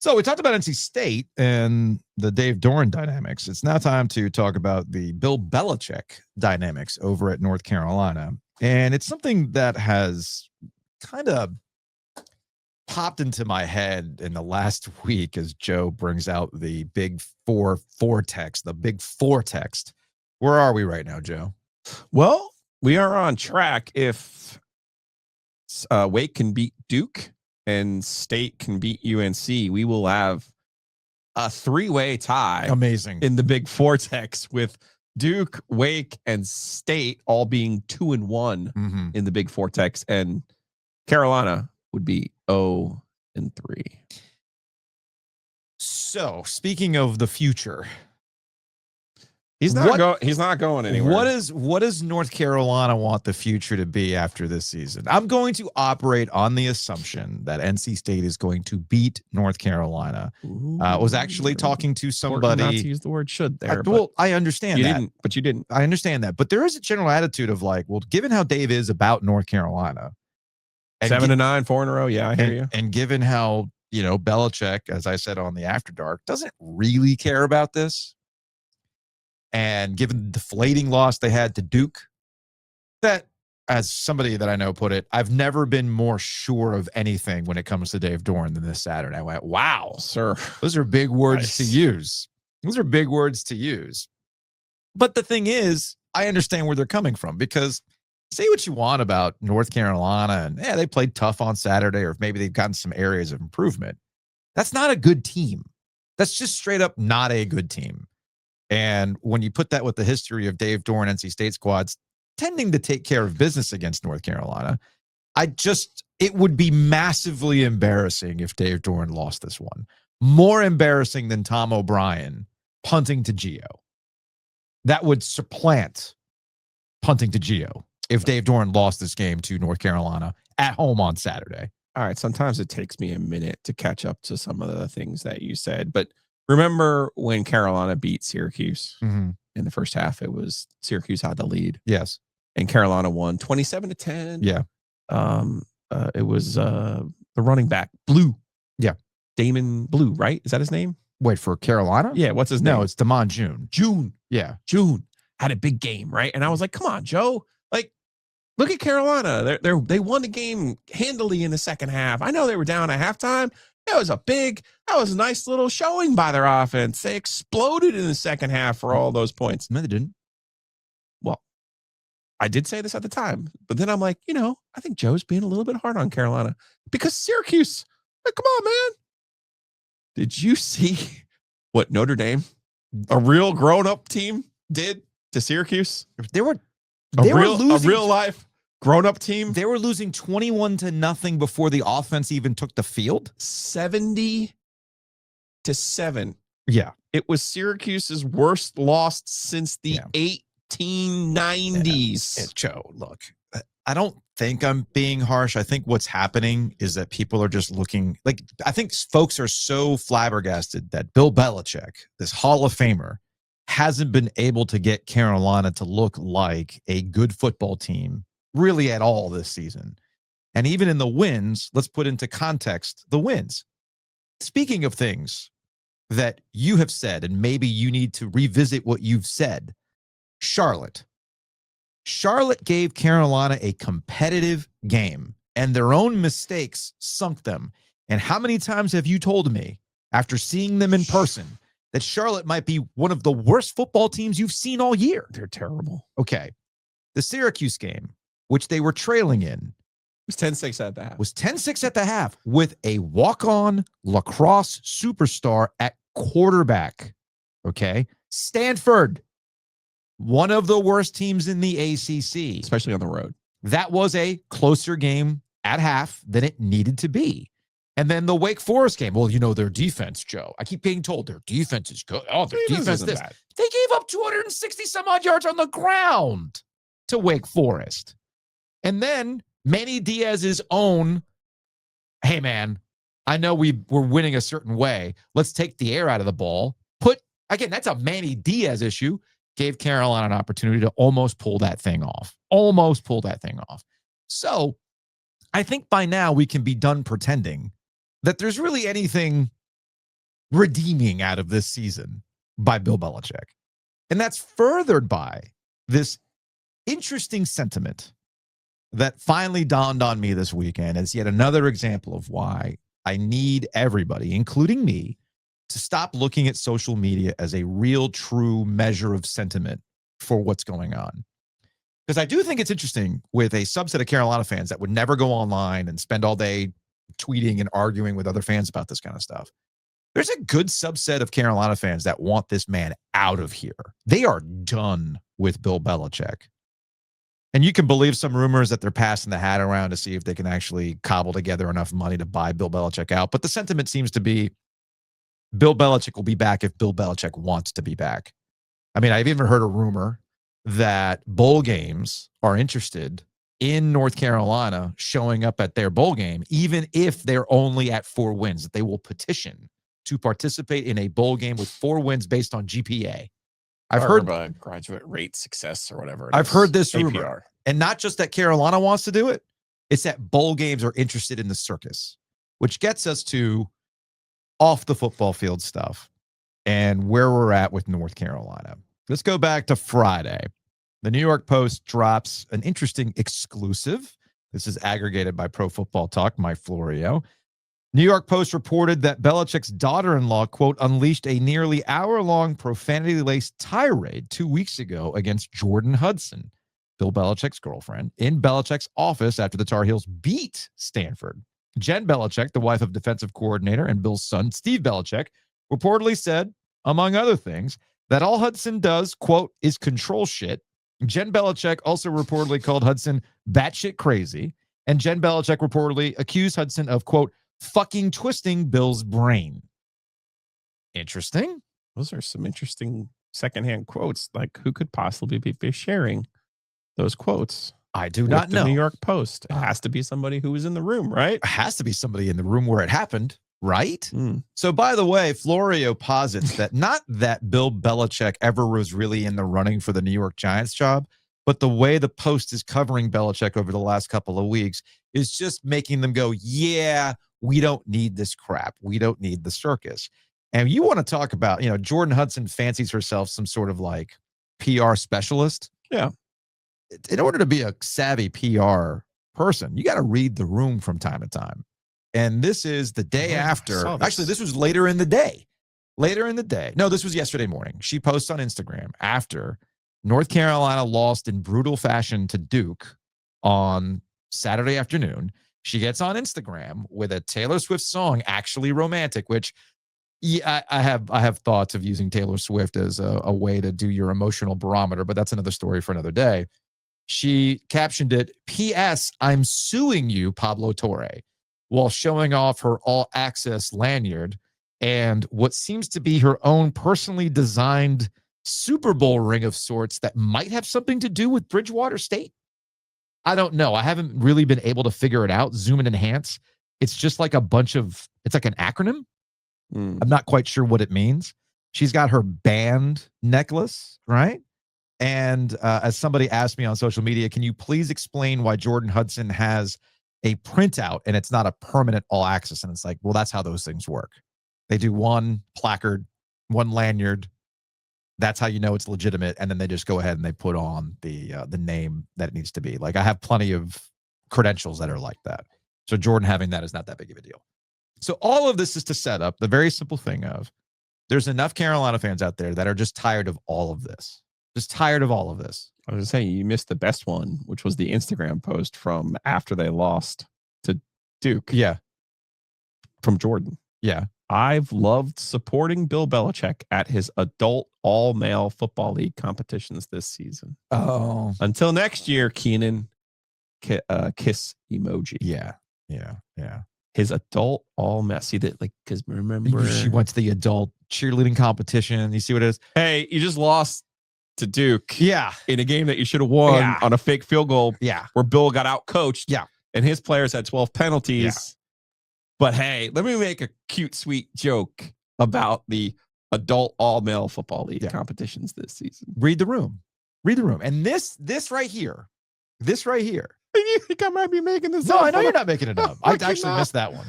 So we talked about NC State and the Dave Doeren dynamics. It's now time to talk about the Bill Belichick dynamics over at North Carolina. And it's something that has kind of popped into my head in the last week as Joe brings out the big four text, the big four text. Where are we right now, Joe? Well, we are on track. If Wake can beat Duke and State can beat UNC, we will have a three-way tie. Amazing. In the big four text with Duke, Wake, and State all being 2-1 in the big four text, and Carolina would be 0-3. So, speaking of the future, he's not going anywhere. What does North Carolina want the future to be after this season? I'm going to operate on the assumption that NC State is going to beat North Carolina. Was actually talking to somebody. Not to use the word "should" there. I understand that. You didn't. I understand that, but there is a general attitude of like, well, given how Dave is about North Carolina, 7-9, 4 in a row. Yeah, I hear you. And given how Belichick, as I said on the After Dark, doesn't really care about this. And given the deflating loss they had to Duke, that, as somebody that I know put it, I've never been more sure of anything when it comes to Dave Doeren than this Saturday. I went, wow, sir, those are big words to use. Those are big words to use. But the thing is, I understand where they're coming from because say what you want about North Carolina, and they played tough on Saturday, or maybe they've gotten some areas of improvement. That's not a good team. That's just straight up not a good team. And when you put that with the history of Dave Doeren, NC State squads tending to take care of business against North Carolina, it would be massively embarrassing if Dave Doeren lost this one. More embarrassing than Tom O'Brien punting to Gio. That would supplant punting to Gio if Dave Doeren lost this game to North Carolina at home on Saturday. All right, sometimes it takes me a minute to catch up to some of the things that you said, but remember when Carolina beat Syracuse in the first half? It was Syracuse had the lead. Yes. And Carolina won 27-10. Yeah. It was the running back, Blue. Yeah. Damon Blue, right? Is that his name? Wait, for Carolina? Yeah, what's his name? No, it's Damon June. Yeah. June had a big game, right? And I was like, come on, Joe. Like, look at Carolina. They won the game handily in the second half. I know they were down at halftime. That was a nice little showing by their offense. They exploded in the second half for all those points. No, they didn't. Well, I did say this at the time, but then I'm like, I think Joe's being a little bit hard on Carolina because Syracuse, like, come on, man. Did you see what Notre Dame, a real grown-up team, did to Syracuse? They were a losing. real life grown-up team. They were losing 21-0 before the offense even took the field. 70-7. Yeah. It was Syracuse's worst loss since the 1890s. Joe, look, I don't think I'm being harsh. I think what's happening is that people are just looking like, I think folks are so flabbergasted that Bill Belichick, this Hall of Famer, hasn't been able to get Carolina to look like a good football team really at all this season. And even in the wins, let's put into context the wins. Speaking of things that you have said, and maybe you need to revisit what you've said, Charlotte gave Carolina a competitive game, and their own mistakes sunk them. And how many times have you told me, after seeing them in person, that Charlotte might be one of the worst football teams you've seen all year? They're terrible. Okay. The Syracuse game, which they were trailing in, was 10-6 at the half. Was 10-6 at the half with a walk-on lacrosse superstar at quarterback. Okay. Stanford, one of the worst teams in the ACC. Especially on the road. That was a closer game at half than it needed to be. And then the Wake Forest game. Well, their defense, Joe. I keep being told their defense is good. Oh, their defense this. Bad. They gave up 260 some odd yards on the ground to Wake Forest. And then Manny Diaz's own, hey, man, I know we're winning a certain way. Let's take the air out of the ball. Again, that's a Manny Diaz issue. Gave Carolina an opportunity to almost pull that thing off. So I think by now we can be done pretending that there's really anything redeeming out of this season by Bill Belichick. And that's furthered by this interesting sentiment that finally dawned on me this weekend as yet another example of why I need everybody, including me, to stop looking at social media as a real, true measure of sentiment for what's going on. Because I do think it's interesting with a subset of Carolina fans that would never go online and spend all day tweeting and arguing with other fans about this kind of stuff. There's a good subset of Carolina fans that want this man out of here. They are done with Bill Belichick. And you can believe some rumors that they're passing the hat around to see if they can actually cobble together enough money to buy Bill Belichick out. But the sentiment seems to be Bill Belichick will be back if Bill Belichick wants to be back. I mean, I've even heard a rumor that bowl games are interested in North Carolina showing up at their bowl game, even if they're only at 4 wins, that they will petition to participate in a bowl game with 4 wins based on GPA. I've heard graduate rate success or whatever. I've heard this APR. rumor. And not just that Carolina wants to do it, it's that bowl games are interested in the circus, which gets us to off the football field stuff and where we're at with North Carolina. Let's go back to Friday. The New York Post drops an interesting exclusive. This is aggregated by Pro Football Talk, Mike Florio. New York Post reported that Belichick's daughter-in-law, quote, unleashed a nearly hour-long profanity-laced tirade 2 weeks ago against Jordan Hudson. Bill Belichick's girlfriend, in Belichick's office after the Tar Heels beat Stanford. Jen Belichick, the wife of defensive coordinator and Bill's son, Steve Belichick, reportedly said, among other things, that all Hudson does, quote, is control shit. Jen Belichick also reportedly called Hudson batshit crazy. And Jen Belichick reportedly accused Hudson of, quote, fucking twisting Bill's brain. Interesting. Those are some interesting secondhand quotes. Like, who could possibly be sharing those quotes? I do not know. The New York Post. It has to be somebody who was in the room, right? It has to be somebody in the room where it happened, right? Mm. So, by the way, Florio posits that not that Bill Belichick ever was really in the running for the New York Giants job, but the way the Post is covering Belichick over the last couple of weeks is just making them go, yeah, we don't need this crap. We don't need the circus. And you want to talk about, Jordan Hudson fancies herself some sort of like PR specialist. Yeah. In order to be a savvy PR person, you got to read the room from time to time. And this is the day after. Actually, this was later in the day. No, this was yesterday morning. She posts on Instagram after North Carolina lost in brutal fashion to Duke on Saturday afternoon. She gets on Instagram with a Taylor Swift song, Actually Romantic, which I have thoughts of using Taylor Swift as a way to do your emotional barometer, but that's another story for another day. She captioned it, P.S. I'm suing you, Pablo Torre, while showing off her all-access lanyard and what seems to be her own personally designed Super Bowl ring of sorts that might have something to do with Bridgewater State. I don't know. I haven't really been able to figure it out. Zoom and enhance. It's just like it's like an acronym. I'm not quite sure what it means. She's got her band necklace, right? And as somebody asked me on social media, can you please explain why Jordan Hudson has a printout and it's not a permanent all access? And it's like, well, that's how those things work. They do one placard, one lanyard. That's how you know it's legitimate. And then they just go ahead and they put on the name that it needs to be. Like, I have plenty of credentials that are like that. So Jordan having that is not that big of a deal. So all of this is to set up the very simple thing of there's enough Carolina fans out there that are just tired of all of this. Just tired of all of this. I was saying, you missed the best one, which was the Instagram post from after they lost to Duke. Yeah. From Jordan. Yeah. I've loved supporting Bill Belichick at his adult all-male football league competitions this season. Oh. Until next year, Keenan, kiss emoji. Yeah. His adult all-male. See that, like, because remember. She went to the adult cheerleading competition. You see what it is? Hey, you just lost to Duke. Yeah. In a game that you should have won on a fake field goal. Yeah. Where Bill got out coached. Yeah. And his players had 12 penalties. Yeah. But hey, let me make a cute, sweet joke about the adult all-male football league competitions this season. Read the room. And this right here. You think I might be making this No, up? I know you're not making it up. I actually missed that one.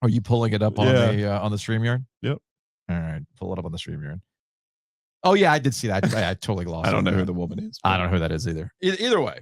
Are you pulling it up on the StreamYard? Yep. All right, pull it up on the StreamYard. Oh yeah, I did see that. I totally lost. I don't know who the woman is. I don't know who that is either. Either way.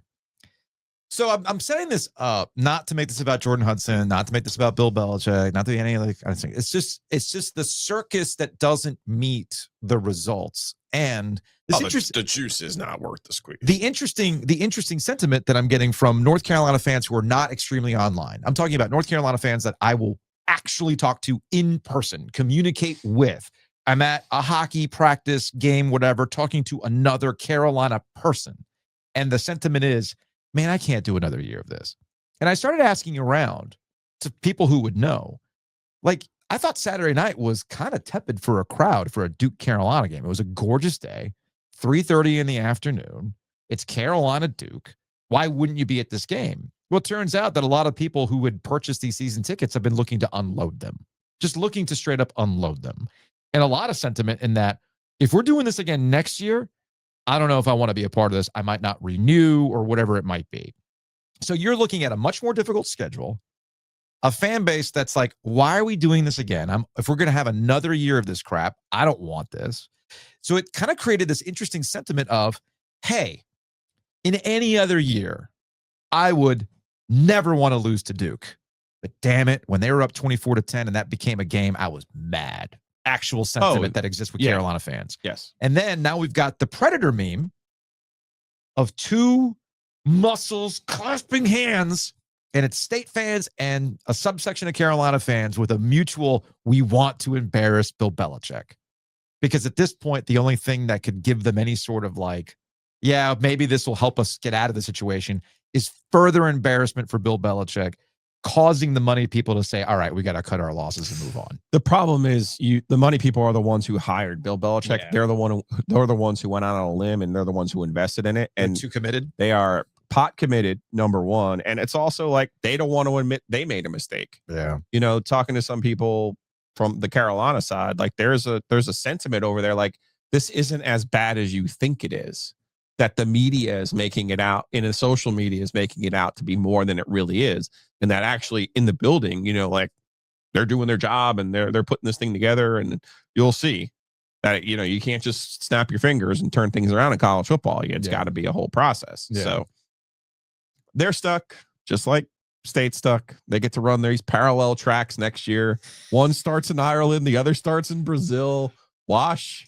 So I'm setting this up not to make this about Jordan Hudson, not to make this about Bill Belichick, not to be any other kind of thing. It's just the circus that doesn't meet the results. And the juice is not worth the squeeze. The interesting sentiment that I'm getting from North Carolina fans who are not extremely online. I'm talking about North Carolina fans that I will actually talk to in person, communicate with. I'm at a hockey practice game, whatever, talking to another Carolina person. And the sentiment is, man, I can't do another year of this. And I started asking around to people who would know. Like, I thought Saturday night was kind of tepid for a crowd for a Duke Carolina game. It was a gorgeous day, 3:30 in the afternoon. It's Carolina Duke. Why wouldn't you be at this game? Well, it turns out that a lot of people who would purchase these season tickets have been looking to unload them, just looking to straight up unload them. And a lot of sentiment in that if we're doing this again next year, I don't know if I want to be a part of this. I might not renew or whatever it might be. So you're looking at a much more difficult schedule, a fan base that's like, why are we doing this again? If we're going to have another year of this crap, I don't want this. So it kind of created this interesting sentiment of, hey, in any other year, I would never want to lose to Duke. But damn it, when they were up 24-10 and that became a game, I was mad. Actual sentiment that exists with Carolina fans. Yes. And then now we've got the Predator meme of two muscles clasping hands, and it's State fans and a subsection of Carolina fans with a mutual, we want to embarrass Bill Belichick. Because at this point, the only thing that could give them any sort of like, yeah, maybe this will help us get out of the situation is further embarrassment for Bill Belichick, causing the money people to say, all right, we got to cut our losses and move on. The problem is the money people are the ones who hired Bill Belichick. Yeah. They're the ones who went out on a limb, and they're the ones who invested in it. And They're too committed. They are pot committed, number one. And it's also like they don't want to admit they made a mistake. Yeah. You know, talking to some people from the Carolina side, like there's a sentiment over there, like this isn't as bad as you think it is. That the media is making it out, in the social media is making it out to be more than it really is. And that actually in the building, you know, like they're doing their job and they're putting this thing together, and you'll see that, you know, you can't just snap your fingers and turn things around in college football. It's got to be a whole process. Yeah. So they're stuck, just like State stuck. They get to run these parallel tracks next year. One starts in Ireland, the other starts in Brazil. Wash,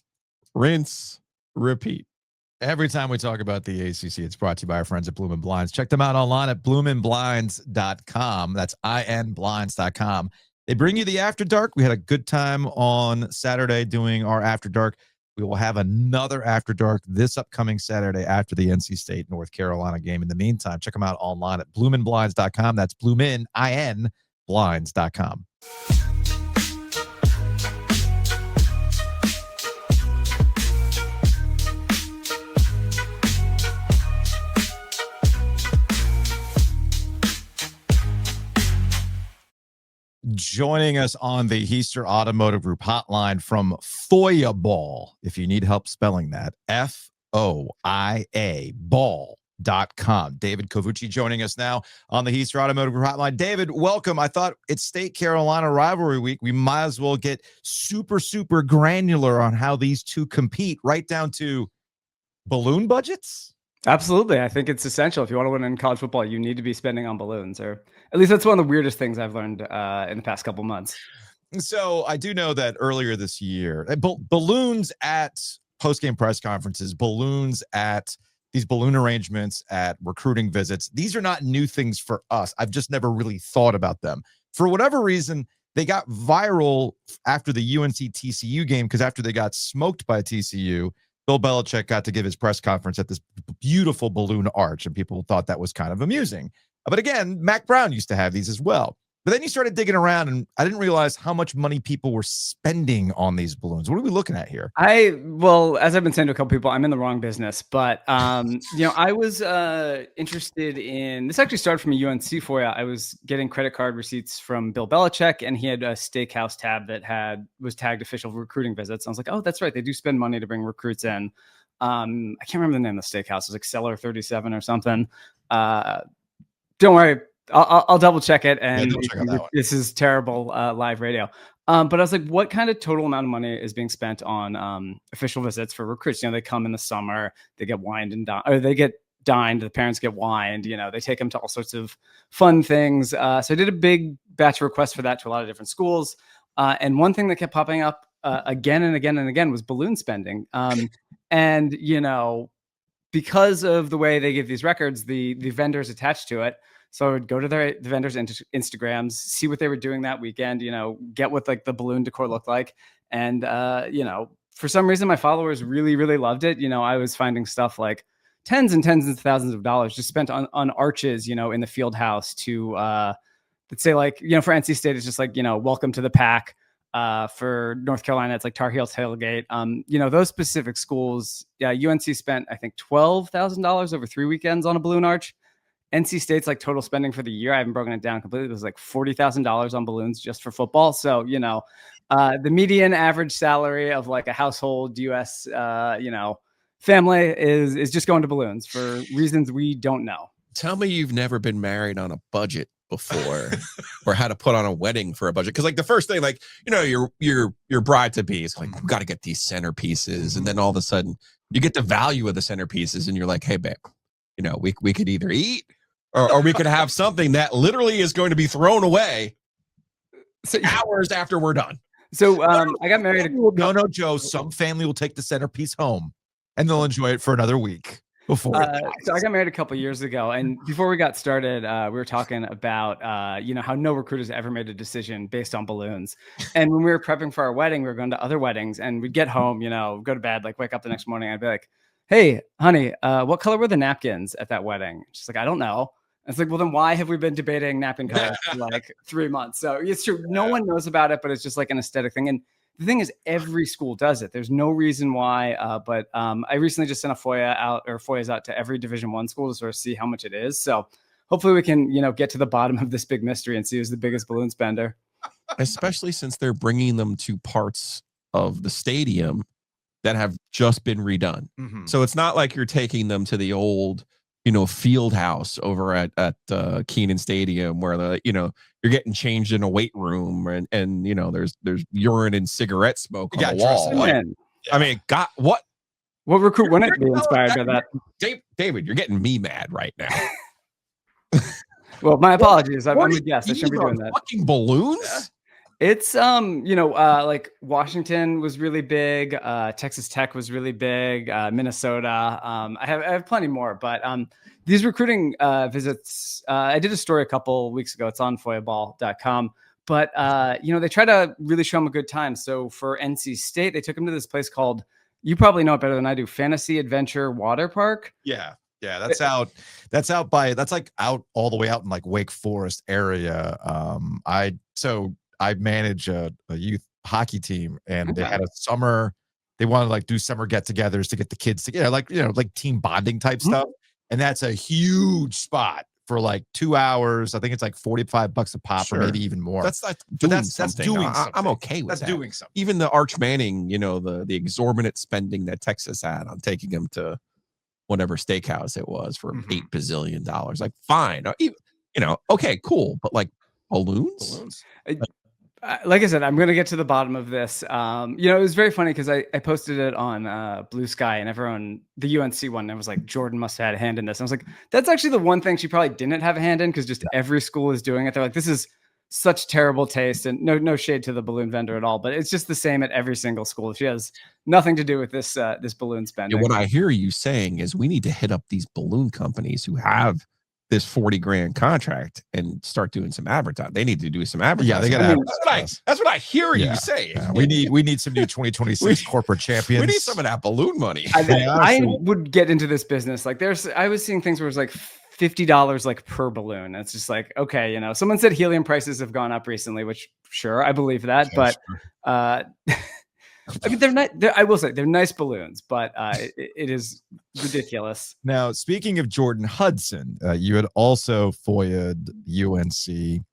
rinse, repeat. Every time we talk about the ACC, it's brought to you by our friends at Bloomin' Blinds. Check them out online at bloominblinds.com. That's inblinds.com. They bring you the After Dark. We had a good time on Saturday doing our After Dark. We will have another After Dark this upcoming Saturday after the NC State North Carolina game. In the meantime, check them out online at bloominblinds.com. That's bloomin, I-N, blinds.com. Joining us on the Heister Automotive Group hotline from FOIABall, if you need help spelling that, F-O-I-A ball.com. David Covucci joining us now on the Heister Automotive Group hotline. David, welcome. I thought it's State Carolina rivalry week. We might as well get super, super granular on how these two compete, right down to balloon budgets. Absolutely. I think it's essential. If you want to win in college football, you need to be spending on balloons, or at least that's one of the weirdest things I've learned in the past couple months. So I do know that earlier this year, balloons at post-game press conferences, balloons at these balloon arrangements at recruiting visits, these are not new things for us. I've just never really thought about them. For whatever reason, they got viral after the UNC TCU game, because after they got smoked by TCU, Bill Belichick got to give his press conference at this beautiful balloon arch, and people thought that was kind of amusing. But again, Mac Brown used to have these as well. But then you started digging around, and I didn't realize how much money people were spending on these balloons. What are we looking at here? Well, as I've been saying to a couple people, I'm in the wrong business, but I was interested in this. Actually started from a UNC FOIA. I was getting credit card receipts from Bill Belichick, and he had a steakhouse tab that was tagged official recruiting visits. I was like, oh, that's right, they do spend money to bring recruits in. I can't remember the name of the steakhouse. It was like Cellar 37 or something. Don't worry. I'll double check it. And this is terrible live radio. But I was like, what kind of total amount of money is being spent on official visits for recruits? You know, they come in the summer, they get wined and dined, or they get dined, the parents get wined, you know, they take them to all sorts of fun things. So I did a big batch of requests for that to a lot of different schools. And one thing that kept popping up again and again and again was balloon spending. And, you know, because of the way they give these records, the vendors attached to it. So I would go to the vendors' Instagrams, see what they were doing that weekend, you know, get what like the balloon decor looked like. And, you know, for some reason, my followers really, really loved it. You know, I was finding stuff like tens and tens of thousands of dollars just spent on arches, you know, in the field house to, let's say like, you know, for NC State, it's just like, you know, welcome to the pack. For North Carolina, it's like Tar Heel tailgate. You know, those specific schools, UNC spent, I think, $12,000 over 3 weekends on a balloon arch. NC State's like total spending for the year, I haven't broken it down completely, it was like $40,000 on balloons just for football. So, you know, the median average salary of like a household US, you know, family is just going to balloons for reasons we don't know. Tell me you've never been married on a budget before or had to put on a wedding for a budget. Because like the first thing, like, you know, your bride to be is like, we got to get these centerpieces. And then all of a sudden you get the value of the centerpieces and you're like, hey, babe, you know, we could either eat or we could have something that literally is going to be thrown away hours after we're done. So I got married. No, Joe. Some family will take the centerpiece home and they'll enjoy it for another week. Before. So I got married a couple years ago, and before we got started, we were talking about how no recruiters ever made a decision based on balloons. And when we were prepping for our wedding, we were going to other weddings, and we'd get home, go to bed, like wake up the next morning, I'd be like, "Hey, honey, what color were the napkins at that wedding?" She's like, "I don't know." And it's like, well, then why have we been debating napkin colors for like 3 months? So it's true. No one knows about it, but it's just like an aesthetic thing. And the thing is, every school does it. There's no reason why. But I recently just sent a FOIAs out to every Division I school to sort of see how much it is. So hopefully we can, get to the bottom of this big mystery and see who's the biggest balloon spender. Especially since they're bringing them to parts of the stadium that have just been redone. Mhm. So it's not like you're taking them to the old, field house over at Keenan Stadium where you're getting changed in a weight room and there's urine and cigarette smoke on the wall. I mean, what recruit wouldn't be inspired by that? David, you're getting me mad right now. Well, my apologies. I'm a guest. I shouldn't be doing that. Fucking balloons. It's like Washington was really big, Texas Tech was really big, Minnesota. I have plenty more, but these recruiting visits, I did a story a couple weeks ago. It's on FOIABall.com. But they try to really show them a good time. So for NC State, they took them to this place called, you probably know it better than I do, Fantasy Adventure Water Park. Yeah, that's out like out all the way out in like Wake Forest area. I manage a youth hockey team, and they had a summer. They wanted to like do summer get-togethers to get the kids together, like team bonding type stuff. And that's a huge spot for like 2 hours. I think it's like $45 a pop, or maybe even more. That's doing something. I'm okay with that. That's doing something. Even the Arch Manning, the exorbitant spending that Texas had on taking him to whatever steakhouse it was for $8 bazillion. Like, fine, okay, cool, but like balloons. Like I said, I'm going to get to the bottom of this. It was very funny because I posted it on Blue Sky, and everyone, the UNC one, I was like, Jordan must have had a hand in this. And I was like, that's actually the one thing she probably didn't have a hand in, because just every school is doing it. They're like, this is such terrible taste, and no shade to the balloon vendor at all, but it's just the same at every single school. She has nothing to do with this balloon spending. Yeah, what I hear you saying is we need to hit up these balloon companies who have this $40,000 contract and start doing some advertising. They need to do some advertising. Yeah, they got that's what I hear you say. Yeah, we need some new 2026 corporate champions. We need some of that balloon money. I would get into this business. Like I was seeing things where it's like $50 like per balloon. It's just like, okay, someone said helium prices have gone up recently, which sure, I believe that, but I mean, I will say they're nice balloons, but it is ridiculous. Now, speaking of Jordan Hudson, you had also FOIA'd UNC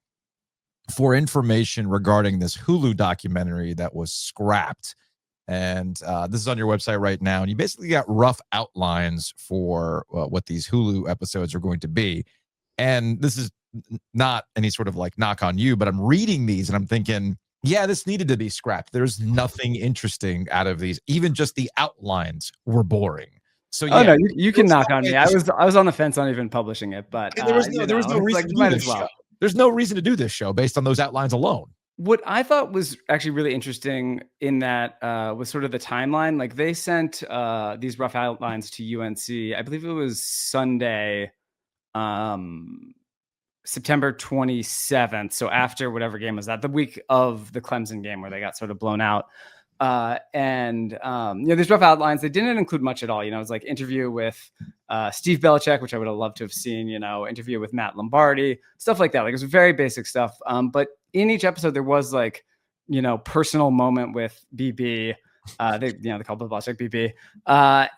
for information regarding this Hulu documentary that was scrapped. And this is on your website right now. And you basically got rough outlines for what these Hulu episodes are going to be. And this is not any sort of like knock on you, but I'm reading these and I'm thinking, yeah, this needed to be scrapped. There's nothing interesting out of these. Even just the outlines were boring. So yeah, no, you can knock on me. I was on the fence on even publishing it, but there was no reason to do this show. There's no reason to do this show based on those outlines alone. What I thought was actually really interesting in that was sort of the timeline. Like they sent these rough outlines to UNC. I believe it was Sunday, September 27th. So after whatever game was that, the week of the Clemson game where they got sort of blown out. These rough outlines, they didn't include much at all. It was like interview with Steve Belichick, which I would have loved to have seen, interview with Matt Lombardi, stuff like that. Like it was very basic stuff. But in each episode, there was like, personal moment with BB. They call Bill Belichick BB.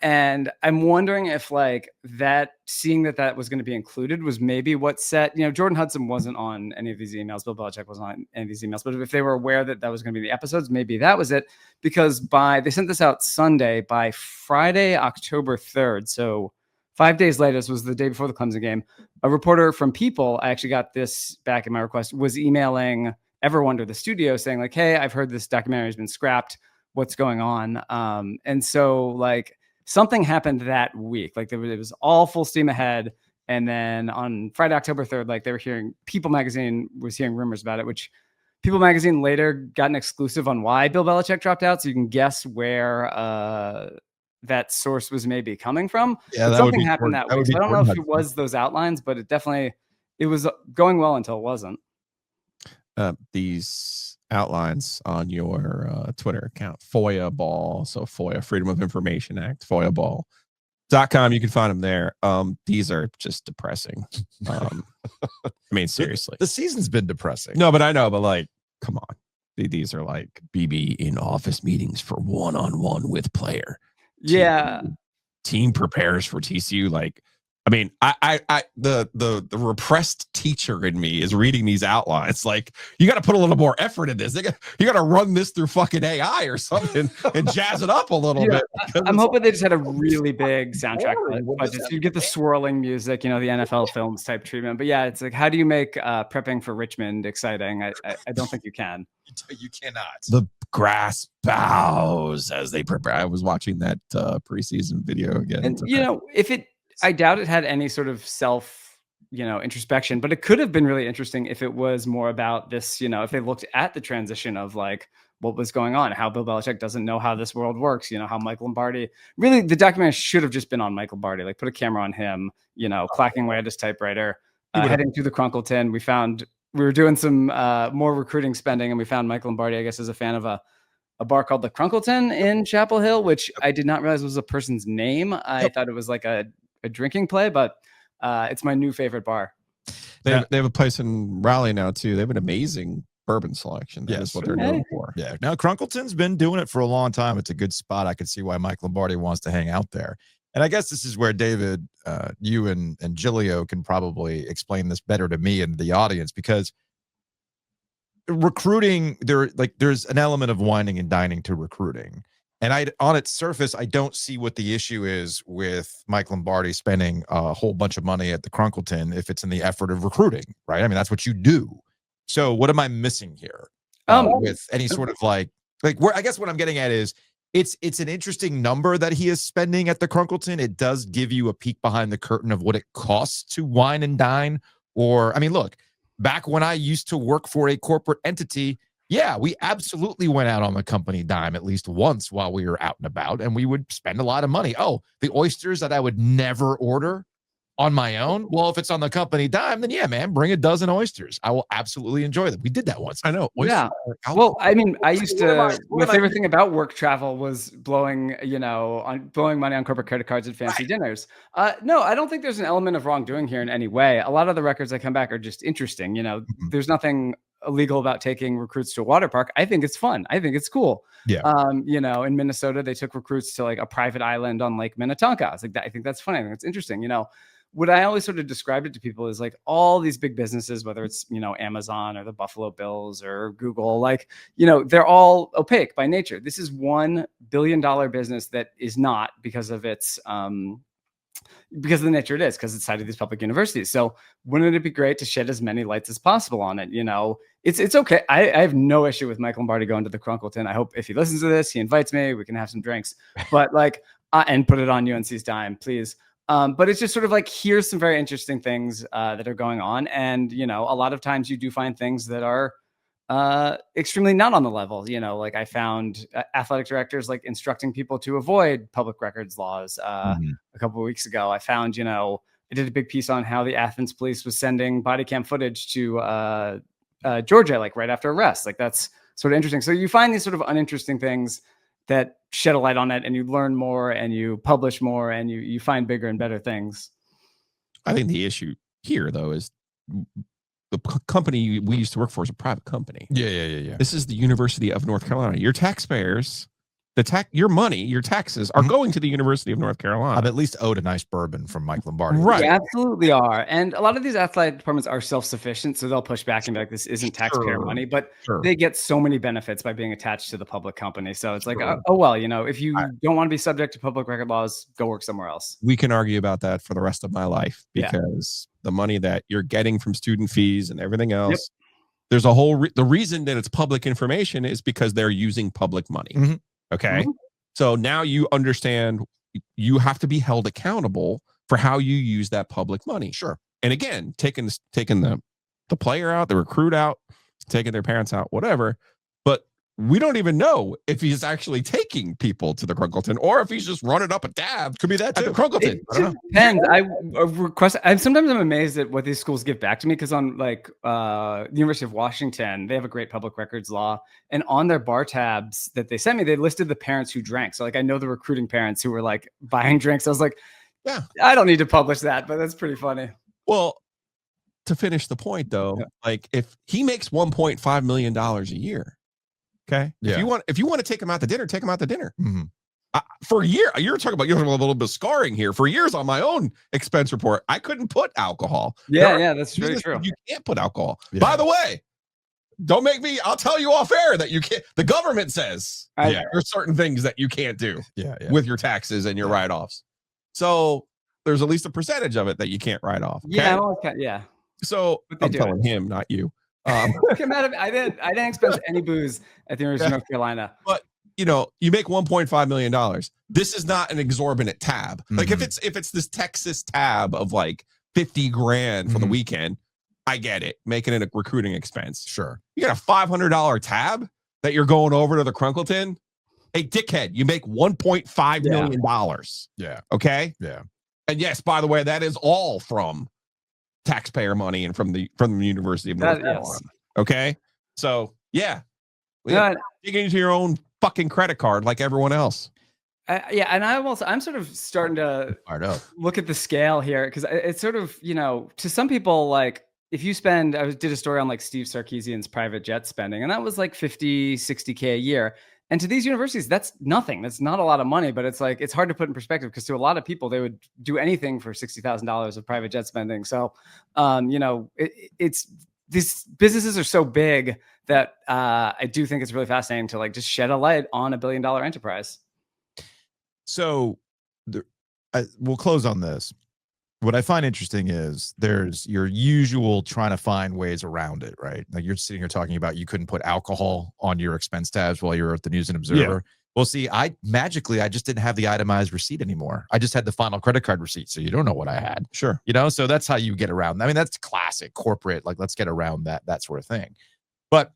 And I'm wondering if like that, seeing that was going to be included was maybe what set, Jordan Hudson wasn't on any of these emails. Bill Belichick wasn't on any of these emails, but if they were aware that was going to be the episodes, maybe that was it, because they sent this out Sunday. By Friday, October 3rd. So 5 days later, this was the day before the Clemson game. A reporter from People, I actually got this back in my request, was emailing Everwonder, the studio, saying like, hey, I've heard this documentary has been scrapped. What's going on? And so like something happened that week. Like it was all full steam ahead. And then on Friday, October 3rd, like they were hearing, People Magazine was hearing rumors about it, which People Magazine later got an exclusive on why Bill Belichick dropped out. So you can guess where that source was maybe coming from. Yeah, but that would something be happened that week. So I don't know if it was those outlines, but it was going well until it wasn't. These outlines on your Twitter account, FOIABall, so FOIA, Freedom of Information Act, FOIABall.com. You can find them there. These are just depressing. I mean, seriously, the season's been depressing. No, but I know, but like, come on. These are like BB in office meetings for one-on-one with player. Yeah. Team prepares for TCU. Like, I mean, the repressed teacher in me is reading these outlines. Like, you got to put a little more effort in this. You got to run this through fucking AI or something and jazz it up a little bit. I'm hoping they just had a really big soundtrack budget. So you get the swirling music, the NFL films type treatment. But yeah, it's like, how do you make prepping for Richmond exciting? I don't think you can. You cannot. The grass bows as they prepare. I was watching that preseason video again. And I doubt it had any sort of self, introspection, but it could have been really interesting if it was more about this, if they looked at the transition of like what was going on, how Bill Belichick doesn't know how this world works, how Mike Lombardi, really the documentary should have just been on Mike Lombardi, like put a camera on him, clacking away at his typewriter, heading to the Crunkleton. We were doing some more recruiting spending, and we found Mike Lombardi, I guess, is a fan of a bar called the Crunkleton in Chapel Hill, which I did not realize was a person's name. I thought it was like a drinking play, but it's my new favorite bar. They have a place in Raleigh now too. They have an amazing bourbon selection. That's what they're known for. Yeah. Now Crunkleton's been doing it for a long time. It's a good spot. I could see why Mike Lombardi wants to hang out there. And I guess this is where David, you and Gilio can probably explain this better to me and the audience, because recruiting, there's an element of whining and dining to recruiting. And on its surface, I don't see what the issue is with Mike Lombardi spending a whole bunch of money at the Crunkleton if it's in the effort of recruiting, right? I mean, that's what you do. So what am I missing here with any sort of like where I guess what I'm getting at is it's an interesting number that he is spending at the Crunkleton. It does give you a peek behind the curtain of what it costs to wine and dine. Or, I mean, look, back when I used to work for a corporate entity, yeah, we absolutely went out on the company dime at least once while we were out and about, and we would spend a lot of money. Oh, the oysters that I would never order on my own. Well, if it's on the company dime, then yeah, man, bring a dozen oysters. I will absolutely enjoy them. We did that once. I know. Yeah. Well, I mean, I used to. My favorite thing about work travel was blowing money on corporate credit cards at fancy dinners. No, I don't think there's an element of wrongdoing here in any way. A lot of the records that come back are just interesting. There's nothing illegal about taking recruits to a water park. I think it's fun. I think it's cool. Yeah. In Minnesota, they took recruits to like a private island on Lake Minnetonka. I was like, I think that's funny. I think it's interesting. What I always sort of described it to people is like all these big businesses, whether it's, Amazon or the Buffalo Bills or Google, they're all opaque by nature. This is $1 billion business that is not because of its, because of the nature it is, because it's cited these public universities. So wouldn't it be great to shed as many lights as possible on it? It's okay. I have no issue with Mike Lombardi going to the Crunkleton. I hope if he listens to this, he invites me, we can have some drinks, but and put it on UNC's dime, please. But it's just sort of like, here's some very interesting things that are going on. And, a lot of times you do find things that are extremely not on the level. I found athletic directors instructing people to avoid public records laws a couple of weeks ago. I found, I did a big piece on how the Athens police was sending body cam footage to Georgia, right after arrest. That's sort of interesting. So you find these sort of uninteresting things that shed a light on it, and you learn more and you publish more and you find bigger and better things. I think the issue here, though, is the company we used to work for is a private company. Yeah. This is the University of North Carolina. Your taxpayers, your money, your taxes are going to the University of North Carolina. I'm at least owed a nice bourbon from Mike Lombardi. Right. They absolutely are. And a lot of these athletic departments are self-sufficient, so they'll push back and be like, this isn't taxpayer money, but they get so many benefits by being attached to the public company. So it's like, if you don't want to be subject to public record laws, go work somewhere else. We can argue about that for the rest of my life, because the money that you're getting from student fees and everything else, there's a whole, the reason that it's public information is because they're using public money. Okay. So now you understand you have to be held accountable for how you use that public money. Sure. And again, taking the player out, the recruit out, taking their parents out, whatever. But we don't even know if he's actually taking people to the Crunkleton or if he's just running up a tab. Could be that at too. the Crunkleton. It depends. I request. Sometimes I'm amazed at what these schools give back to me because on like the University of Washington, they have a great public records law, and on their bar tabs that they sent me, they listed the parents who drank. So like I know the recruiting parents who were like buying drinks. I was like, yeah, I don't need to publish that, but that's pretty funny. Well, to finish the point though, like if he makes $1.5 million a year. Okay. Yeah. If you want to take him out to dinner, take him out to dinner. Mm-hmm. For a year, you're talking about a little bit of scarring here. For years on my own expense report, I couldn't put alcohol. Yeah, that's very true. You can't put alcohol. Yeah. By the way, don't make me. I'll tell you off air that you can't. The government says there's certain things that you can't do. With your taxes and your write-offs. So there's at least a percentage of it that you can't write off. Okay? Yeah. So I'm telling him, not you. I didn't expense any booze at the University of North Carolina. But you make $1.5 million. This is not an exorbitant tab. Mm-hmm. Like if it's this Texas tab of like 50 grand for the weekend, I get it. Making it a recruiting expense. Sure. You got a $500 tab that you're going over to the Crunkleton. Hey, dickhead, you make $1.5 million. Yeah. Okay. Yeah. And yes, by the way, that is all from taxpayer money and from the University of North Carolina. Yes. Okay. So dig into your own fucking credit card like everyone else. And I'm sort of starting to look at the scale here because it's sort of, to some people, like if you spend, I did a story on like Steve Sarkisian's private jet spending, and that was like 50, 60K a year. And to these universities, that's nothing. That's not a lot of money, but it's like, it's hard to put in perspective because to a lot of people, they would do anything for $60,000 of private jet spending. So, it's these businesses are so big that I do think it's really fascinating to like just shed a light on $1 billion enterprise. So we'll close on this. What I find interesting is there's your usual trying to find ways around it, right? Like you're sitting here talking about you couldn't put alcohol on your expense tabs while you were at the News and Observer. Yeah. Well, see, I just didn't have the itemized receipt anymore. I just had the final credit card receipt. So you don't know what I had. Sure. So that's how you get around. I mean, that's classic corporate. Like, let's get around that sort of thing. But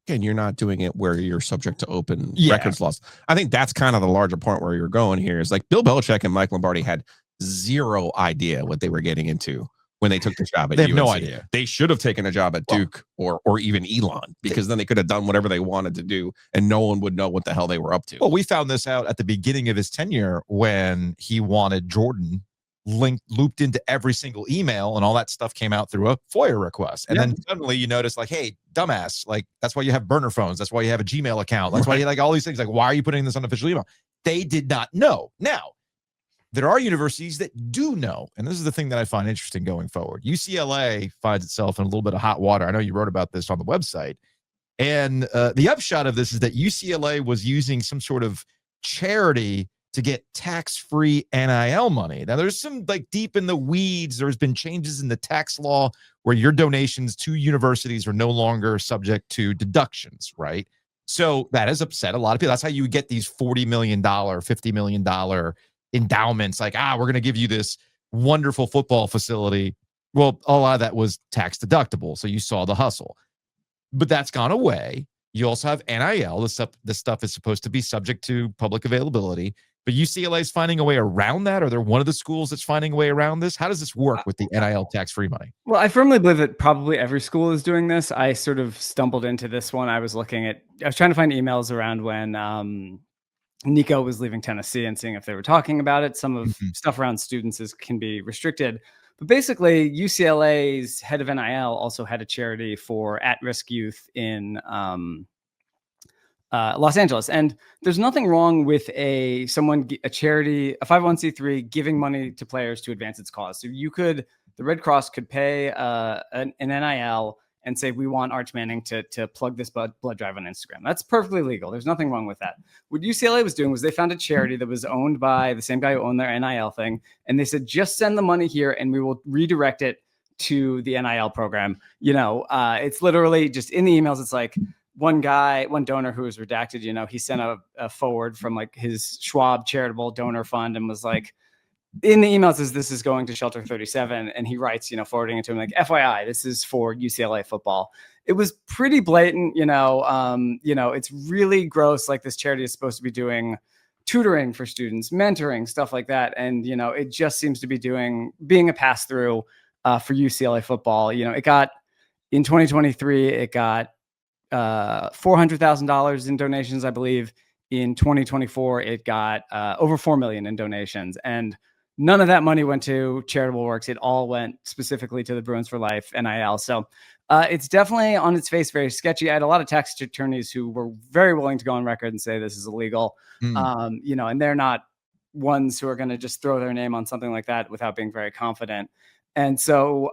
again, you're not doing it where you're subject to open records laws. I think that's kind of the larger point where you're going here is like Bill Belichick and Mike Lombardi had zero idea what they were getting into when they took the job at they UNC. Have no idea. They should have taken a job at Duke or even Elon because then they could have done whatever they wanted to do and no one would know what the hell they were up to. Well, we found this out at the beginning of his tenure when he wanted Jordan looped into every single email and all that stuff came out through a FOIA request. And then suddenly you notice like, hey, dumbass, like that's why you have burner phones. That's why you have a Gmail account. That's why you like all these things. Like, why are you putting this on official email? They did not know. Now, there are universities that do know. And this is the thing that I find interesting going forward. UCLA finds itself in a little bit of hot water. I know you wrote about this on the website. And the upshot of this is that UCLA was using some sort of charity to get tax-free NIL money. Now, there's some like deep in the weeds. There's been changes in the tax law where your donations to universities are no longer subject to deductions, right? So that has upset a lot of people. That's how you get these $40 million, $50 million endowments. Like, we're going to give you this wonderful football facility. Well, a lot of that was tax deductible. So you saw the hustle. But that's gone away. You also have NIL. This stuff is supposed to be subject to public availability. But UCLA is finding a way around that? Are there one of the schools that's finding a way around this? How does this work with the NIL tax-free money? Well, I firmly believe that probably every school is doing this. I sort of stumbled into this one. I was trying to find emails around when Nico was leaving Tennessee and seeing if they were talking about it. Some of stuff around students can be restricted. But basically, UCLA's head of NIL also had a charity for at-risk youth in Los Angeles. And there's nothing wrong with a charity, a 501c3 giving money to players to advance its cause. So the Red Cross could pay an NIL and say, we want Arch Manning to plug this blood drive on Instagram. That's perfectly legal. There's nothing wrong with that. What UCLA was doing was they found a charity that was owned by the same guy who owned their NIL thing. And they said, just send the money here and we will redirect it to the NIL program. It's literally just in the emails. It's like one donor who was redacted, he sent a forward from like his Schwab charitable donor fund and was like, in the email says this is going to Shelter 37, and he writes, forwarding it to him like, FYI, this is for UCLA football. It was pretty blatant, it's really gross. Like, this charity is supposed to be doing tutoring for students, mentoring, stuff like that. And, it just seems to be being a pass through for UCLA football. It got, in 2023, it got $400,000 in donations, I believe. In 2024, it got over $4 million in donations. And none of that money went to charitable works. It all went specifically to the Bruins for Life, NIL. So it's definitely on its face very sketchy. I had a lot of tax attorneys who were very willing to go on record and say this is illegal. And they're not ones who are going to just throw their name on something like that without being very confident. And so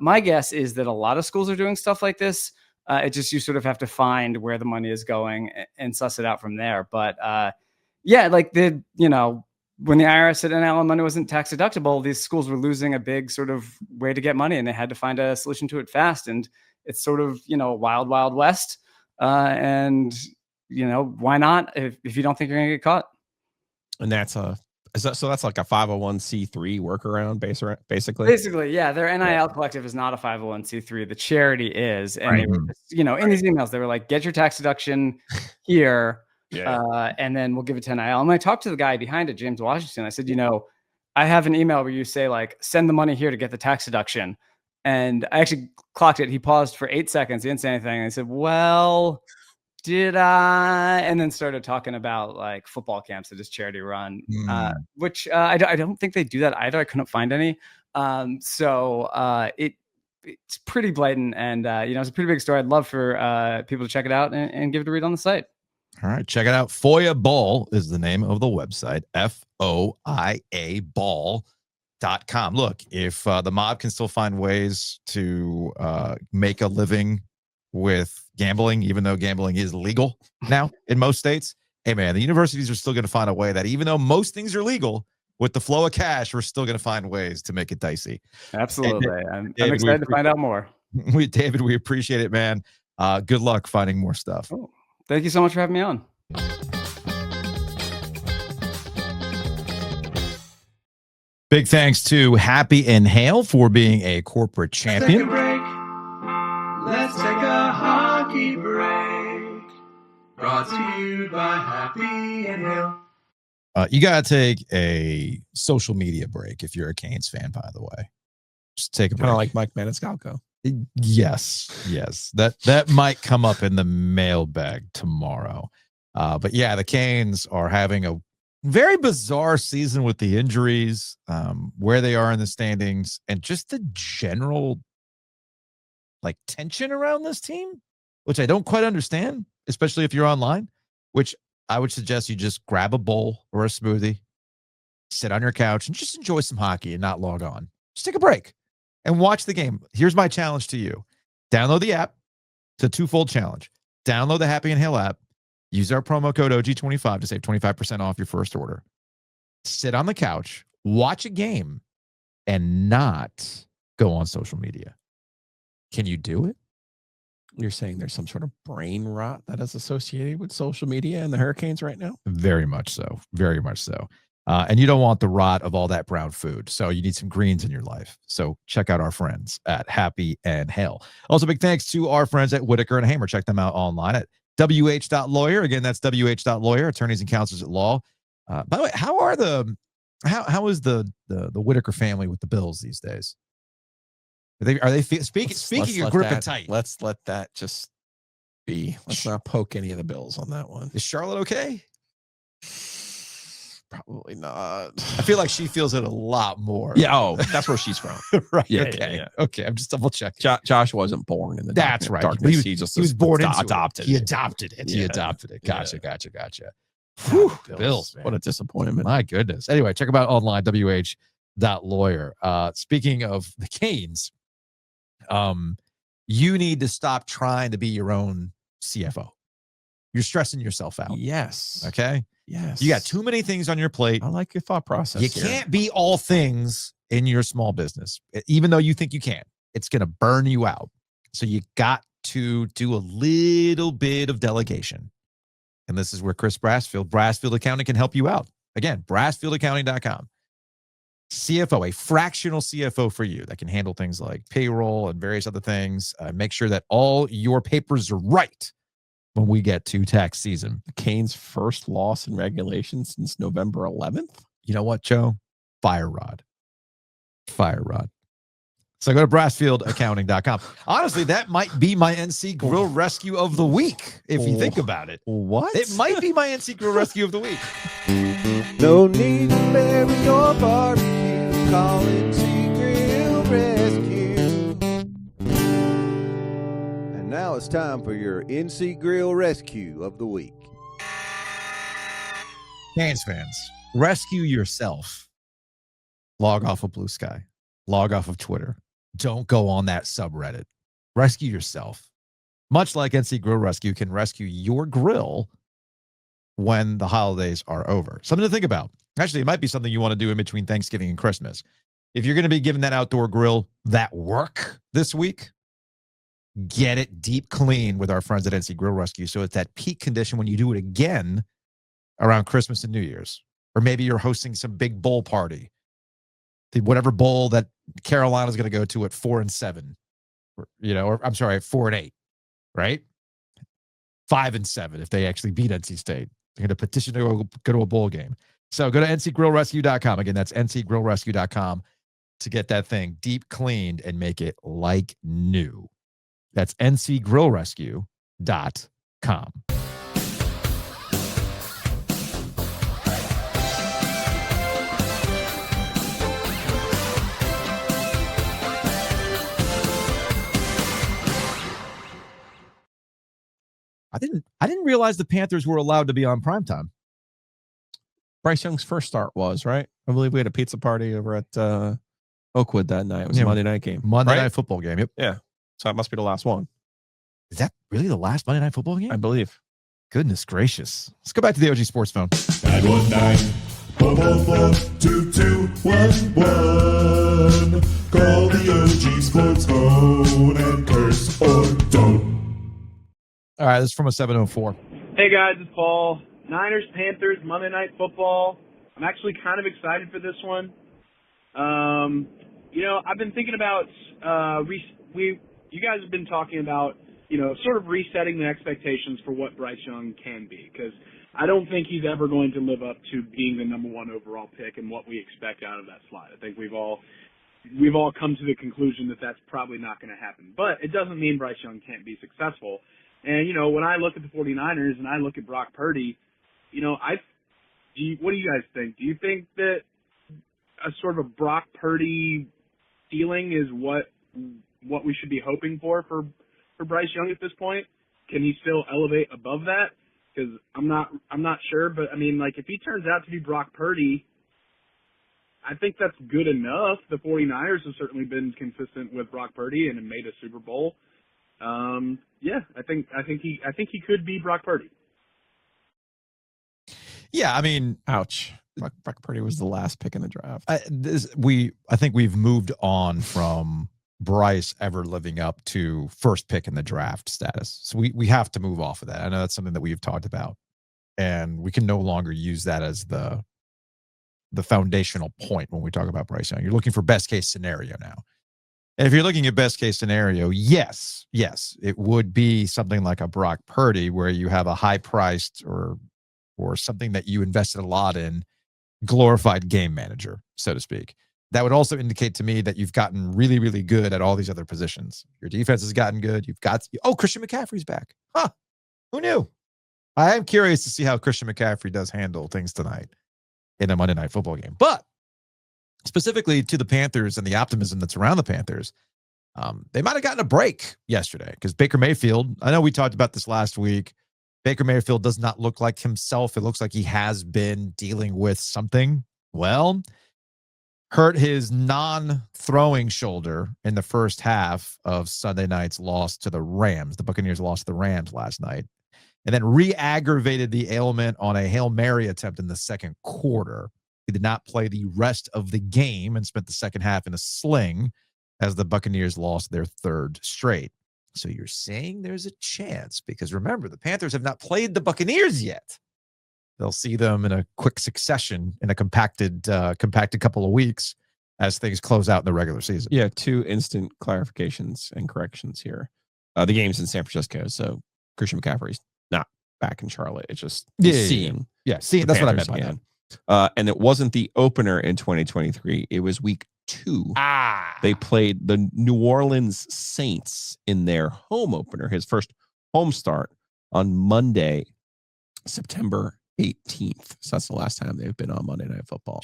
my guess is that a lot of schools are doing stuff like this. It just, you sort of have to find where the money is going and suss it out from there. But when the IRS said NIL money wasn't tax deductible, these schools were losing a big sort of way to get money, and they had to find a solution to it fast. And it's sort of, wild, wild west. Why not if you don't think you're going to get caught? And that's that's like a 501c3 workaround, basically. Basically, yeah. Their NIL collective is not a 501c3. The charity is, and they were just, in these emails they were like, get your tax deduction here. And then we'll give it to NIL. And when I talked to the guy behind it, James Washington, I said, I have an email where you say, like, send the money here to get the tax deduction. And I actually clocked it. He paused for 8 seconds. He didn't say anything. And I said, well, did I? And then started talking about like football camps that his charity run, which I don't think they do that either. I couldn't find any. It's pretty blatant. And, it's a pretty big story. I'd love for people to check it out and give it a read on the site. All right, check it out. FOIABall is the name of the website. FOIA ball.com. Look, if the mob can still find ways to make a living with gambling, even though gambling is legal now in most states, hey, man, the universities are still going to find a way that even though most things are legal, with the flow of cash, we're still going to find ways to make it dicey. Absolutely. I'm excited to find out more. David, we appreciate it, man. Good luck finding more stuff. Oh. Thank you so much for having me on. Big thanks to Happy Inhale for being a corporate champion. Take a break. Let's take a hockey break. Brought to you by Happy Inhale. You got to take a social media break if you're a Canes fan, by the way. Just take a break. Kind of like Mike Maniscalco. Yes. That might come up in the mailbag tomorrow. But yeah, the Canes are having a very bizarre season with the injuries, where they are in the standings, and just the general tension around this team, which I don't quite understand, especially if you're online, which I would suggest you just grab a bowl or a smoothie, sit on your couch, and just enjoy some hockey and not log on. Just take a break and watch the game. Here's my challenge to you. Download the app. It's a twofold challenge. Download the Happy Inhale app. Use our promo code OG25 to save 25% off your first order. Sit on the couch, watch a game, and not go on social media. Can you do it? You're saying there's some sort of brain rot that is associated with social media and the Hurricanes right now? Very much so. Very much so. And you don't want the rot of all that brown food. So you need some greens in your life. So check out our friends at Happy and Hale. Also, big thanks to our friends at Whitaker and Hamer. Check them out online at wh.lawyer. Again, that's wh.lawyer, attorneys and counselors at law. By the way, how is the Whitaker family with the Bills these days? Are they speaking your grip and tight? Let's let that just be. Let's not poke any of the Bills on that one. Is Charlotte okay? Probably not. I feel like she feels it a lot more. Yeah. Oh, that's where she's from. Right. Yeah, okay. yeah. Okay. I'm just double checking. Josh wasn't born in the That's right. darkness. He was born into adopted. He adopted it. Yeah. He adopted it. Gotcha. Whew, Bills, what a disappointment. My goodness. Anyway, check them out online, wh.lawyer. Speaking of the Canes, you need to stop trying to be your own CFO. You're stressing yourself out. Yes. Okay. Yes. You got too many things on your plate. I like your thought process. You can't be all things in your small business, even though you think you can. It's going to burn you out. So you got to do a little bit of delegation. And this is where Chris Brassfield Accounting can help you out. Again, brassfieldaccounting.com. CFO, a fractional CFO for you that can handle things like payroll and various other things. Make sure that all your papers are right when we get to tax season. Canes' first loss in regulation since November 11th. You know what, Joe? Fire rod. So go to brassfieldaccounting.com. Honestly, that might be my NC Grill Rescue of the Week, if you think about it. What? It might be my NC Grill Rescue of the Week. No need to bury your barbecue. Call NC Grill Rescue. And now it's time for your NC Grill Rescue of the Week. Canes fans, rescue yourself. Log off of Blue Sky. Log off of Twitter. Don't go on that subreddit. Rescue yourself. Much like NC Grill Rescue can rescue your grill when the holidays are over. Something to think about. Actually, it might be something you want to do in between Thanksgiving and Christmas. If you're going to be giving that outdoor grill that work this week, get it deep clean with our friends at NC Grill Rescue so it's at peak condition when you do it again around Christmas and New Year's. Or maybe you're hosting some big bowl party. Whatever bowl that Carolina's going to go to at 4-7, or I'm sorry, at 4-8, right? 5-7 if they actually beat NC State. They're going to petition to go to a bowl game. So go to ncgrillrescue.com. Again, that's ncgrillrescue.com to get that thing deep cleaned and make it like new. That's ncgrillrescue.com. I didn't realize the Panthers were allowed to be on primetime. Bryce Young's first start was, right? I believe we had a pizza party over at Oakwood that night. It was a Monday night game. Monday night football game, yep. Yeah. So it must be the last one. Is that really the last Monday night football game? I believe. Goodness gracious. Let's go back to the OG Sports phone. 919-444-2211. Call the OG Sports phone and curse or don't. All right, this is from a 704. Hey guys, it's Paul. Niners, Panthers, Monday Night Football. I'm actually kind of excited for this one. I've been thinking about you guys have been talking about sort of resetting the expectations for what Bryce Young can be, because I don't think he's ever going to live up to being the number one overall pick and what we expect out of that slide. I think we've all come to the conclusion that that's probably not going to happen. But it doesn't mean Bryce Young can't be successful. And, when I look at the 49ers and I look at Brock Purdy, what do you guys think? Do you think that a sort of a Brock Purdy ceiling is what we should be hoping for Bryce Young at this point? Can he still elevate above that? Because I'm not sure. But, if he turns out to be Brock Purdy, I think that's good enough. The 49ers have certainly been consistent with Brock Purdy and have made a Super Bowl. I think he could be Brock Purdy. Yeah, ouch. Brock Purdy was the last pick in the draft. I think we've moved on from Bryce ever living up to first pick in the draft status. So we have to move off of that. I know that's something that we've talked about, and we can no longer use that as the foundational point when we talk about Bryce Young. You're looking for best case scenario now. And if you're looking at best case scenario, yes, it would be something like a Brock Purdy where you have a high priced or something that you invested a lot in, glorified game manager, so to speak. That would also indicate to me that you've gotten really, really good at all these other positions. Your defense has gotten good. Christian McCaffrey's back. Huh. Who knew? I am curious to see how Christian McCaffrey does handle things tonight in a Monday Night Football game. But specifically to the Panthers and the optimism that's around the Panthers, they might have gotten a break yesterday because Baker Mayfield, I know we talked about this last week. Baker Mayfield does not look like himself. It looks like he has been dealing with something. Well, hurt his non-throwing shoulder in the first half of Sunday night's loss to the Rams. The Buccaneers lost to the Rams last night. And then re-aggravated the ailment on a Hail Mary attempt in the second quarter. He did not play the rest of the game and spent the second half in a sling as the Buccaneers lost their third straight. So you're saying there's a chance, because remember, the Panthers have not played the Buccaneers yet. they'll see them in a quick succession in a compacted couple of weeks as things close out in the regular season. Yeah, 2 instant clarifications and corrections here. The game's in San Francisco, so Christian McCaffrey's not back in Charlotte. It's just seeing. Yeah, seeing. That's what I meant by that. And it wasn't the opener in 2023. It was week 2. They played the New Orleans Saints in their home opener, his first home start on Monday, September 18th. So that's the last time they've been on Monday Night Football.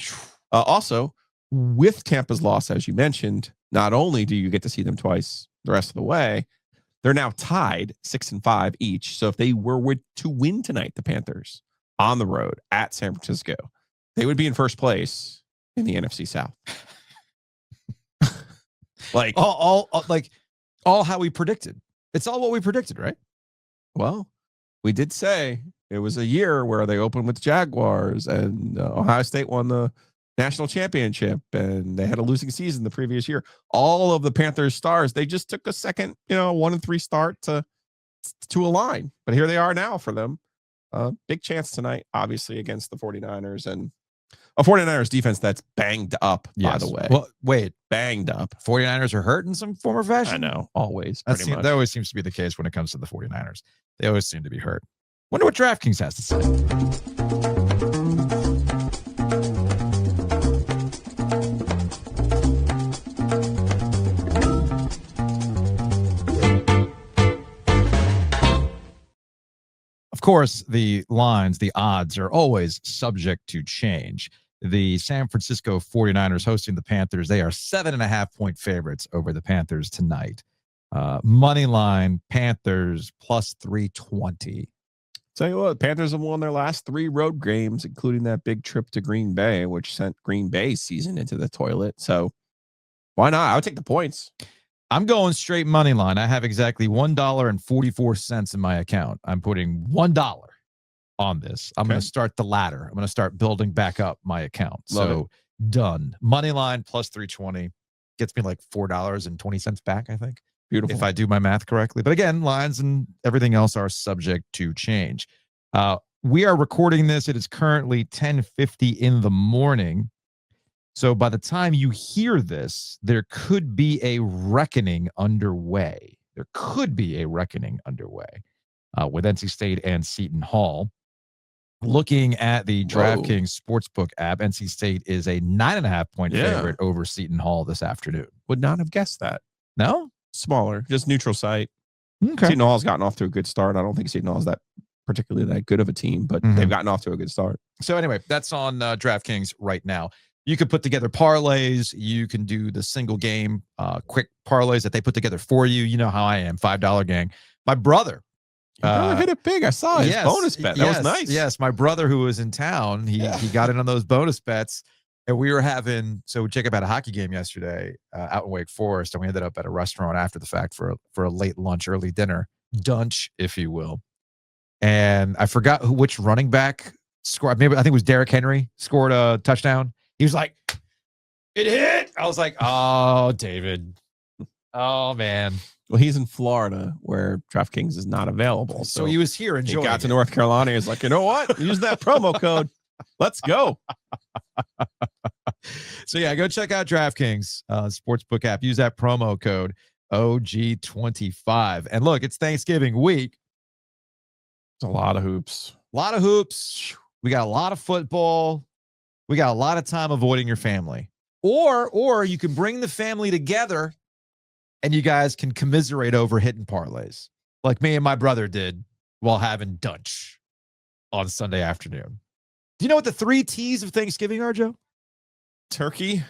Also, with Tampa's loss, as you mentioned, not only do you get to see them twice the rest of the way, they're now tied 6-5 each. So if they were to win tonight, the Panthers on the road at San Francisco, they would be in first place in the NFC South. Like all how we predicted. It's all what we predicted, right? Well, we did say it was a year where they opened with the Jaguars and Ohio State won the national championship and they had a losing season the previous year. All of the Panthers stars, they just took a second, 1-3 start to align. But here they are now for them. Big chance tonight, obviously, against the 49ers and a 49ers defense that's banged up, by the way. Well, wait, banged up. 49ers are hurt in some form or fashion? I know, always. That always seems to be the case when it comes to the 49ers. They always seem to be hurt. Wonder what DraftKings has to say. Of course, the lines, the odds are always subject to change. The San Francisco 49ers hosting the Panthers, they are 7.5-point favorites over the Panthers tonight. Money line, Panthers plus 320. Tell you what, Panthers have won their last 3 road games, including that big trip to Green Bay, which sent Green Bay's season into the toilet. So why not? I would take the points. I'm going straight money line. I have exactly $1.44 in my account. I'm putting $1 on this. I'm going to start the ladder. I'm going to start building back up my account. Done. Money line plus 320 gets me like $4.20 back, I think. Beautiful. If I do my math correctly. But again, lines and everything else are subject to change. We are recording this. It is currently 10:50 in the morning. So by the time you hear this, there could be a reckoning underway. With NC State and Seton Hall. Looking at the DraftKings Sportsbook app, NC State is a 9.5-point favorite over Seton Hall this afternoon. Would not have guessed that. No? Smaller, just neutral site. Okay. Seton Hall's gotten off to a good start. I don't think Seton Hall's that particularly that good of a team, but they've gotten off to a good start. So anyway, that's on DraftKings right now. You can put together parlays. You can do the single game, quick parlays that they put together for you. You know how I am, $5 gang. My brother hit it big. I saw his bonus bet. That was nice. Yes, my brother who was in town, he got in on those bonus bets. And we were so Jacob had a hockey game yesterday out in Wake Forest, and we ended up at a restaurant after the fact for a late lunch, early dinner, dunch, if you will. And I forgot which running back scored. Maybe I think it was Derrick Henry scored a touchdown. He was like, it hit. I was like, oh, David. Oh, man. Well, he's in Florida where DraftKings is not available. So he was here enjoying He got to North Carolina. He's like, you know what? Use that promo code. Let's go. So, go check out DraftKings Sportsbook app. Use that promo code OG25. And look, it's Thanksgiving week. It's a lot of hoops. We got a lot of football. We got a lot of time avoiding your family. Or you can bring the family together and you guys can commiserate over hitting parlays like me and my brother did while having dunch on Sunday afternoon. Do you know what the 3 T's of Thanksgiving are, Joe? Turkey.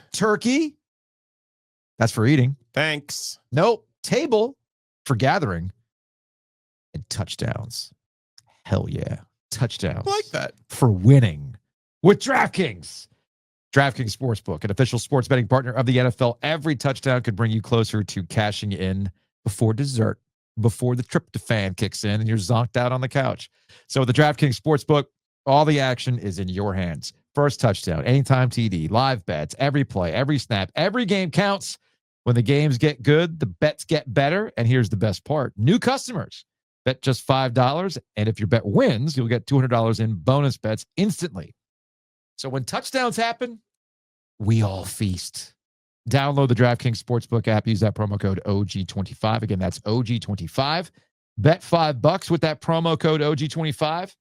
That's for eating. Thanks. Nope. Table for gathering. And touchdowns. Hell yeah. Touchdowns. I like that. For winning with DraftKings. DraftKings Sportsbook, an official sports betting partner of the NFL. Every touchdown could bring you closer to cashing in before dessert, before the tryptophan kicks in and you're zonked out on the couch. So with the DraftKings Sportsbook, all the action is in your hands. First touchdown, anytime TD, live bets, every play, every snap, every game counts. When the games get good, the bets get better. And here's the best part. New customers Bet just $5, and if your bet wins, you'll get $200 in bonus bets instantly. So when touchdowns happen, we all feast. Download the DraftKings Sportsbook app. Use that promo code OG25. Again, that's OG25. Bet $5 with that promo code OG25.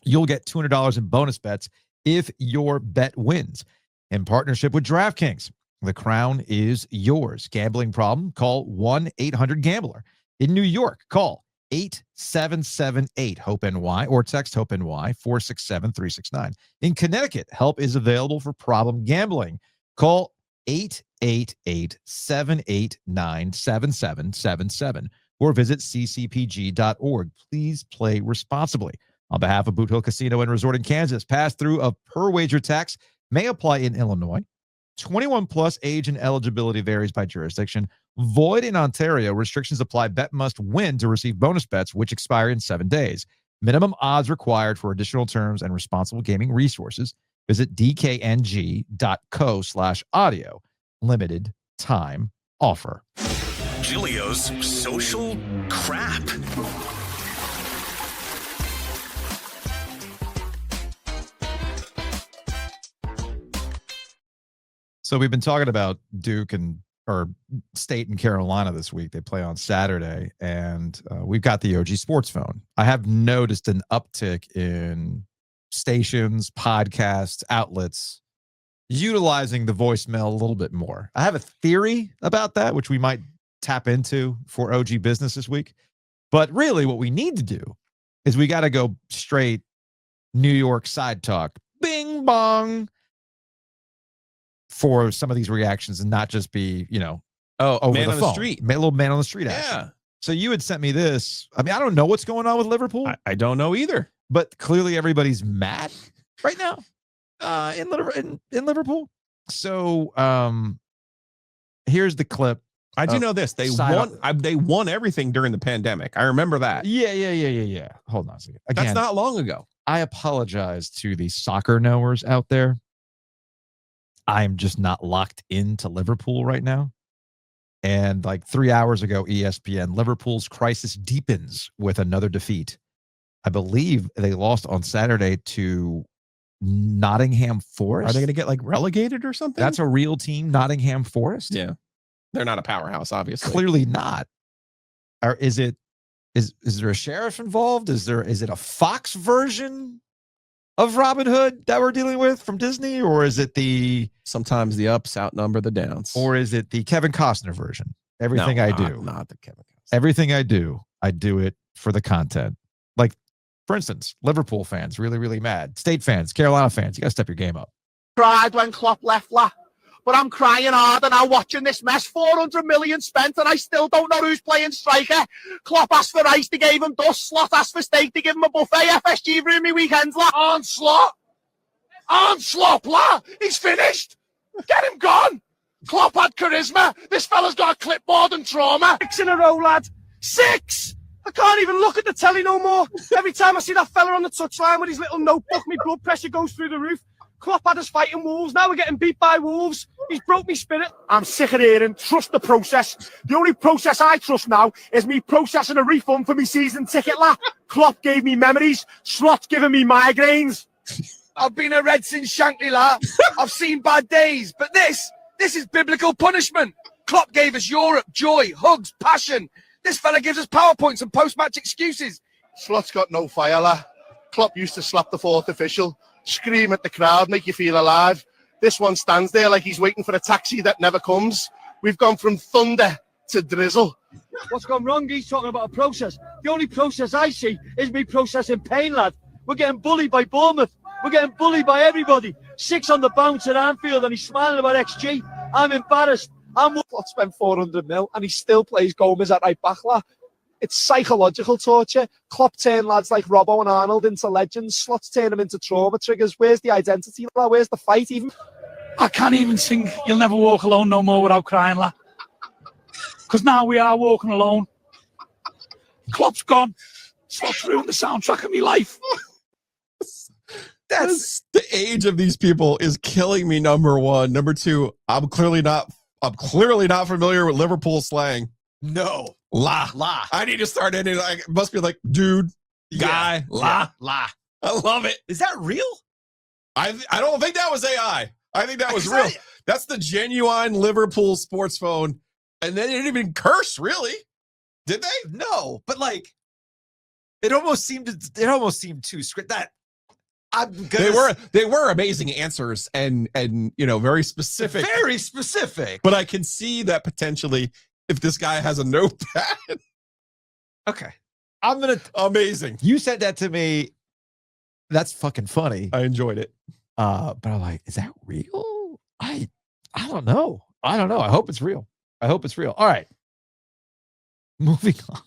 You'll get $200 in bonus bets if your bet wins. In partnership with DraftKings, the crown is yours. Gambling problem? Call 1-800-GAMBLER. In New York, call 8778-HOPE-NY or text HOPE-NY 467-369. In Connecticut, help is available for problem gambling. Call 888-789-7777 or visit ccpg.org. Please play responsibly. On behalf of Boot Hill Casino and Resort in Kansas, pass-through of per-wager tax may apply in Illinois. 21 plus age and eligibility varies by jurisdiction. Void in Ontario. Restrictions apply. Bet must win to receive bonus bets, which expire in 7 days. Minimum odds required. For additional terms and responsible gaming resources, visit dkng.co/audio. Limited time offer. Giglio's social crap. So we've been talking about Duke or State and Carolina this week. They play on Saturday, and we've got the OG Sports phone. I have noticed an uptick in stations, podcasts, outlets utilizing the voicemail a little bit more. I have a theory about that, which we might tap into for OG Business this week. But really what we need to do is we got to go straight New York side talk. Bing bong. For some of these reactions and not just be, over man the on phone. the street. A little man on the street action. Yeah. So you had sent me this. I mean, I don't know what's going on with Liverpool. I don't know either. But clearly everybody's mad right now in Liverpool. So here's the clip. I do know this. They won everything during the pandemic. I remember that. Yeah. Hold on a second. Again, that's not long ago. I apologize to the soccer knowers out there. I'm just not locked into Liverpool right now. And like 3 hours ago, ESPN, Liverpool's crisis deepens with another defeat. I believe they lost on Saturday to Nottingham Forest. Are they going to get like relegated or something? That's a real team, Nottingham Forest? Yeah. They're not a powerhouse, obviously. Clearly not. Or is there a sheriff involved? Is it a Fox version of Robin Hood that we're dealing with from Disney? Or is it sometimes the ups outnumber the downs? Or is it the Kevin Costner version? Everything I do. Not the Kevin Costner. Everything I do it for the content. Like, for instance, Liverpool fans really, really mad. State fans, Carolina fans, you got to step your game up. Cried when Klopp left, but I'm crying harder now watching this mess. 400 million spent and I still don't know who's playing striker. Klopp asked for rice, they gave him dust. Slot asked for steak, they give him a buffet. FSG ruined me weekends, Onslaught, he's finished. Get him gone. Klopp had charisma. This fella's got a clipboard and trauma. 6 in a row, lad. 6! I can't even look at the telly no more. Every time I see that fella on the touchline with his little notebook, my blood pressure goes through the roof. Klopp had us fighting Wolves. Now we're getting beat by Wolves. He's broke me spirit. I'm sick of hearing, trust the process. The only process I trust now is me processing a refund for me season ticket, Klopp gave me memories. Slot's giving me migraines. I've been a Red since Shankly, I've seen bad days, but this is biblical punishment. Klopp gave us Europe, joy, hugs, passion. This fella gives us PowerPoints and post-match excuses. Slot's got no fire, Klopp used to slap the fourth official, scream at the crowd, make you feel alive. This one stands there like he's waiting for a taxi that never comes. We've gone from thunder to drizzle. What's gone wrong? He's talking about a process. The only process I see is me processing pain, lad. We're getting bullied by Bournemouth. We're getting bullied by everybody. 6 on the bounce at Anfield and he's smiling about XG. I'm embarrassed. Klopp spent 400 mil and he still plays Gomez at right back, It's psychological torture. Klopp turned lads like Robbo and Arnold into legends. Slots turn them into trauma triggers. Where's the identity, Where's the fight even? I can't even sing You'll Never Walk Alone no more without crying, Because now we are walking alone. Klopp's gone. Slots ruined the soundtrack of my life. That's the age of these people is killing me. Number one. Number two, I'm clearly not familiar with Liverpool slang. No. La. I need to start ending. It must be like, dude, guy, la. I love it. Is that real? I don't think that was AI. I think that was real. That's the genuine Liverpool sports phone. And they didn't even curse, really. Did they? No, but like, it almost seemed too script. That they were amazing answers and very specific. Very specific. But I can see that potentially if this guy has a notepad. Okay. Amazing. You said that to me. That's fucking funny. I enjoyed it. But I'm like, is that real? I don't know. I hope it's real. All right. Moving on.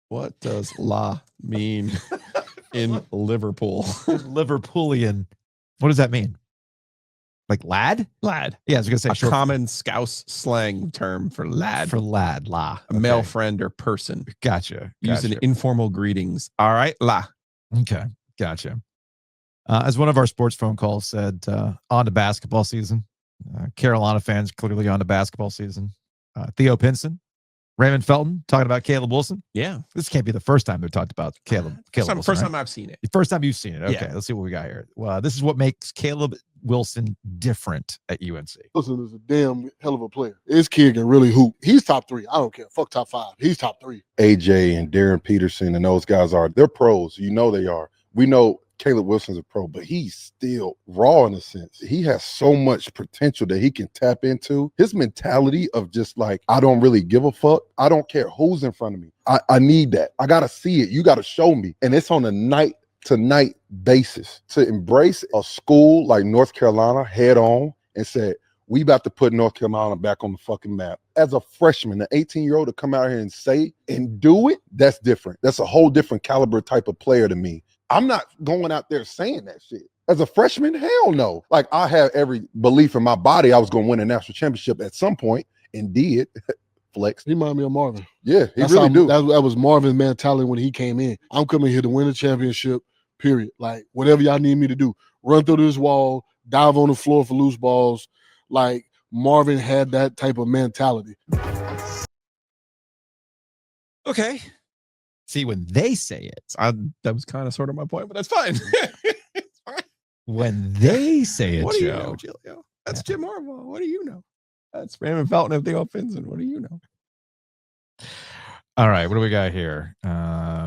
What does la mean in Liverpool? Liverpoolian. What does that mean? Like lad? Lad. Yeah, I was going to say a common Scouse slang term for lad. For lad, la. A male friend or person. Gotcha. Used in informal greetings. All right, la. Okay, gotcha. As one of our sports phone calls said, on to basketball season. Carolina fans clearly on to basketball season. Theo Pinson, Raymond Felton talking about Caleb Wilson. Yeah. This can't be the first time they've talked about Caleb Wilson. First time I've seen it. The first time you've seen it. Okay, Yeah. Let's see what we got here. Well, this is what makes Caleb Wilson different at UNC. Wilson is a damn hell of a player. This kid can really hoop. He's top 3. I don't care. Fuck top 5. He's top 3. AJ and Darren Peterson and those guys they're pros. You know they are. We know Caleb Wilson's a pro, but he's still raw in a sense. He has so much potential that he can tap into. His mentality of just like, I don't really give a fuck. I don't care who's in front of me. I need that. I got to see it. You got to show me. And it's on a night-to-night basis. To embrace a school like North Carolina head on and say, we about to put North Carolina back on the fucking map. As a freshman, an 18-year-old to come out here and say and do it, that's different. That's a whole different caliber type of player to me. I'm not going out there saying that shit. As a freshman, hell no. Like, I have every belief in my body I was going to win a national championship at some point, and did. Flex. He reminded me of Marvin. Yeah, he really do. That was Marvin's mentality when he came in. I'm coming here to win a championship, period. Like, whatever y'all need me to do. Run through this wall, dive on the floor for loose balls. Like, Marvin had that type of mentality. Okay. See, when they say it, that was kind of sort of my point, but that's fine. When they say it, what do you know, Julio? That's Jim Harbaugh. What do you know? That's Raymond Felton of the offensive. What do you know? All right, what do we got here?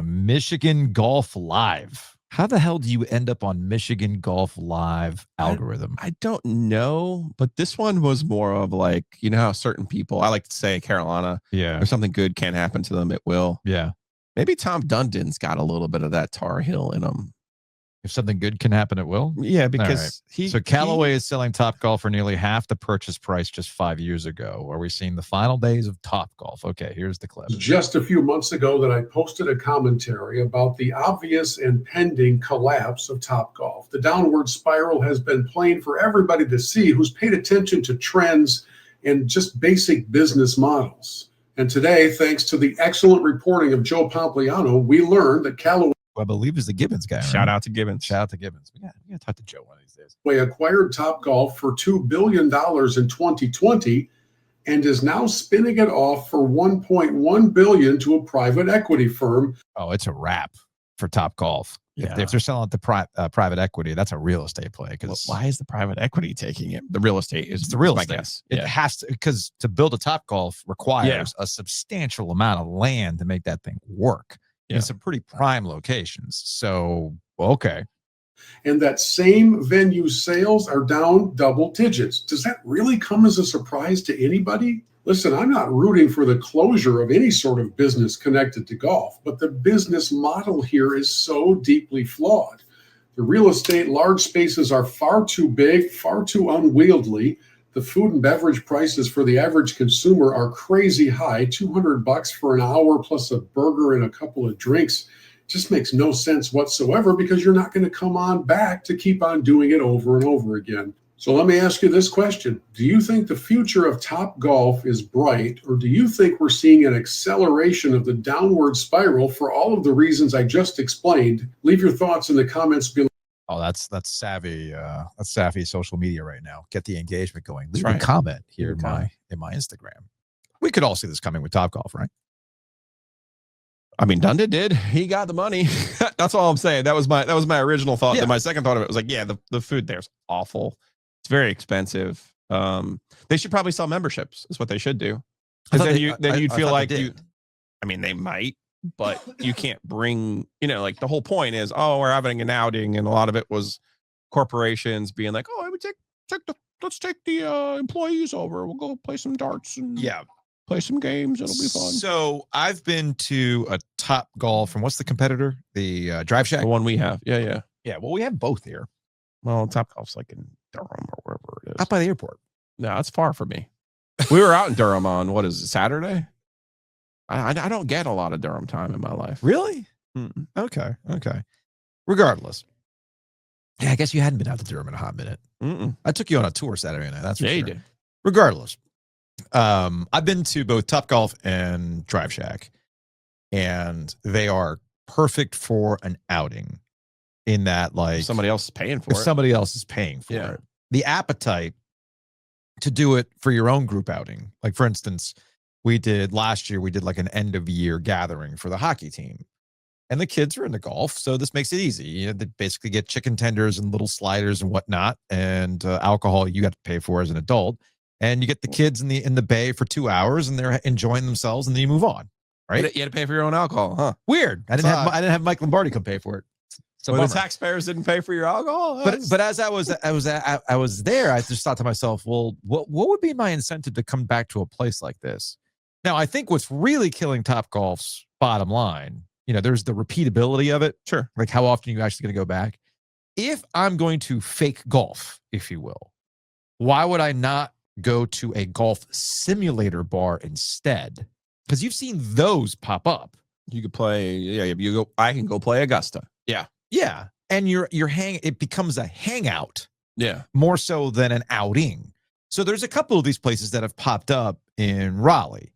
Michigan Golf Live. How the hell do you end up on Michigan Golf Live algorithm? I don't know, but this one was more of like, you know how certain people, I like to say Carolina, if something good can happen to them, it will. Yeah. Maybe Tom Dundon's got a little bit of that Tar Heel in him. If something good can happen, it will? Yeah, because So Callaway is selling Topgolf for nearly half the purchase price just 5 years ago. Are we seeing the final days of Topgolf? Okay, here's the clip. Just a few months ago that I posted a commentary about the obvious and pending collapse of Topgolf. The downward spiral has been plain for everybody to see who's paid attention to trends and just basic business models. And today, thanks to the excellent reporting of Joe Pompliano, we learned that Callaway, I believe, is the Gibbons guy. Shout out to Gibbons. Shout out to Gibbons. We got to talk to Joe one of these days. Acquired Topgolf for $2 billion in 2020 and is now spinning it off for $1.1 billion to a private equity firm. Oh, it's a wrap for Topgolf. Yeah. If they're selling it to private equity, that's a real estate play. Because why is the private equity taking it? The real estate is the real my estate. guess. It has to, because to build a Topgolf requires a substantial amount of land to make that thing work. In some pretty prime locations. So, okay. And that same venue sales are down double digits. Does that really come as a surprise to anybody? Listen, I'm not rooting for the closure of any sort of business connected to golf, but the business model here is so deeply flawed. The real estate large spaces are far too big, far too unwieldy. The food and beverage prices for the average consumer are crazy high. $200 for an hour plus a burger and a couple of drinks just makes no sense whatsoever because you're not going to come on back to keep on doing it over and over again. So let me ask you this question. Do you think the future of Topgolf is bright, or do you think we're seeing an acceleration of the downward spiral for all of the reasons I just explained? Leave your thoughts in the comments below. Oh, that's savvy. That's savvy social media right now. Get the engagement going. Leave That's a comment here in my Instagram. We could all see this coming with Topgolf, right? I mean, Dundon did. He got the money. That's all I'm saying. That was my original thought. Yeah. Then my second thought of it was like, yeah, the food there's awful. It's very expensive. They should probably sell memberships. Is what they should do. Because then you'd feel like you. I mean, they might, but you can't bring. Like the whole point is, oh, we're having an outing, and a lot of it was corporations being like, oh, I would let's take the employees over. We'll go play some darts and play some games. It'll be fun. So I've been to a Top Golf, and what's the competitor? The Drive Shack? The one we have. Yeah. Yeah, well, we have both here. Well, Top Golf's like in Durham or wherever it is. Out by the airport. No, it's far from me. We were out in Durham on, what is it, Saturday? I don't get a lot of Durham time in my life. Really? Mm-mm. Okay. Regardless. Yeah, I guess you hadn't been out to Durham in a hot minute. Mm-mm. I took you on a tour Saturday night. That's for sure. You did. Regardless. I've been to both Top Golf and Drive Shack, and they are perfect for an outing in that, like, somebody else is paying for it. Somebody else is paying for it. The appetite to do it for your own group outing. Like, for instance, last year, we did like an end of year gathering for the hockey team. And the kids are into golf, so this makes it easy. They basically get chicken tenders and little sliders and whatnot, and alcohol you got to pay for as an adult. And you get the kids in the bay for 2 hours, and they're enjoying themselves, and then you move on. Right? You had to pay for your own alcohol, huh? Weird. I didn't have Mike Lombardi come pay for it. So the taxpayers didn't pay for your alcohol. But as I was there, I just thought to myself, well, what would be my incentive to come back to a place like this? Now, I think what's really killing Topgolf's bottom line, there's the repeatability of it. Sure. Like how often are you actually going to go back? If I'm going to fake golf, if you will, why would I not go to a golf simulator bar instead? Because you've seen those pop up. You could play, I can go play Augusta. Yeah. Yeah. And it becomes a hangout. Yeah. More so than an outing. So there's a couple of these places that have popped up in Raleigh.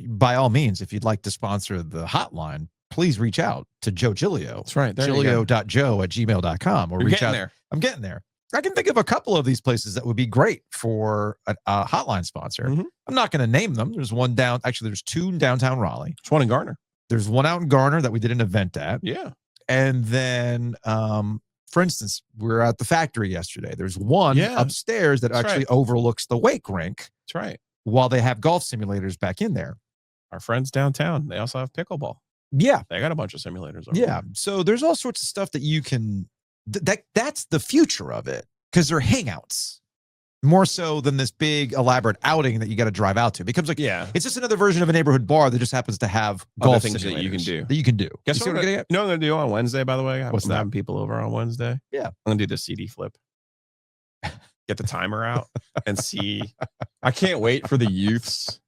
By all means, if you'd like to sponsor the hotline, please reach out to Joe Gilio. That's right. Gilio.joe@gmail.com or reach out. There. I'm getting there. I can think of a couple of these places that would be great for a hotline sponsor. Mm-hmm. I'm not going to name them. There's there's two in downtown Raleigh. There's one in Garner. There's one out in Garner that we did an event at. Yeah. And then, for instance, we were at the factory yesterday. There's one upstairs that actually overlooks the wake rink. That's right. While they have golf simulators back in there. Our friends downtown, they also have pickleball. Yeah. They got a bunch of simulators. Over there. So there's all sorts of stuff that you can, that's the future of it, because they're hangouts more so than this big elaborate outing that you got to drive out to. It becomes like, it's just another version of a neighborhood bar that just happens to have golf things that you can do. Guess what I'm going to get? You know what I'm going to do on Wednesday, by the way? What's that? Having people over on Wednesday. Yeah. I'm going to do the CD flip. Get the timer out and see. I can't wait for the youths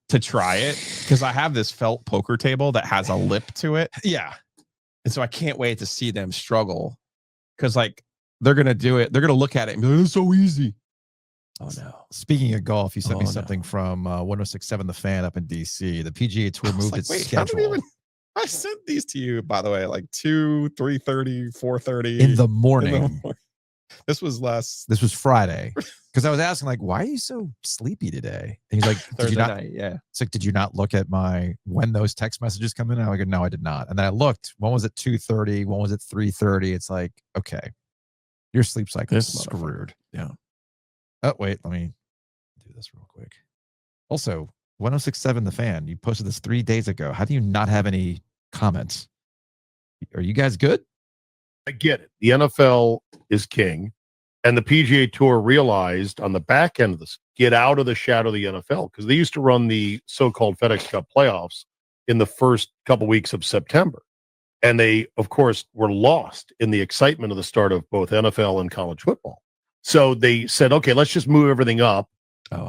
to try it, because I have this felt poker table that has a lip to it. Yeah. And so I can't wait to see them struggle, because like they're going to do it. They're going to look at it and be like, it's so easy. Oh, no. Speaking of golf, you sent me something from 106.7 The Fan up in DC. The PGA Tour moved its schedule. I sent these to you, by the way, like 2, 3:30, 4:30. In the morning. This was Friday, because I was asking, like, why are you so sleepy today? And he's like, Thursday night, yeah. It's like, did you not look at when those text messages come in? And I go, no, I did not. And then I looked. One was at 2:30. One was at 3:30. It's like, okay, your sleep cycle is screwed. Yeah. Oh, wait, let me do this real quick. Also, 106.7 The Fan, you posted this 3 days ago. How do you not have any comments? Are you guys good? I get it. The NFL is king, and the PGA Tour realized on the back end of this, get out of the shadow of the NFL, because they used to run the so-called FedEx Cup playoffs in the first couple weeks of September. And they, of course, were lost in the excitement of the start of both NFL and college football. So they said, okay, let's just move everything up.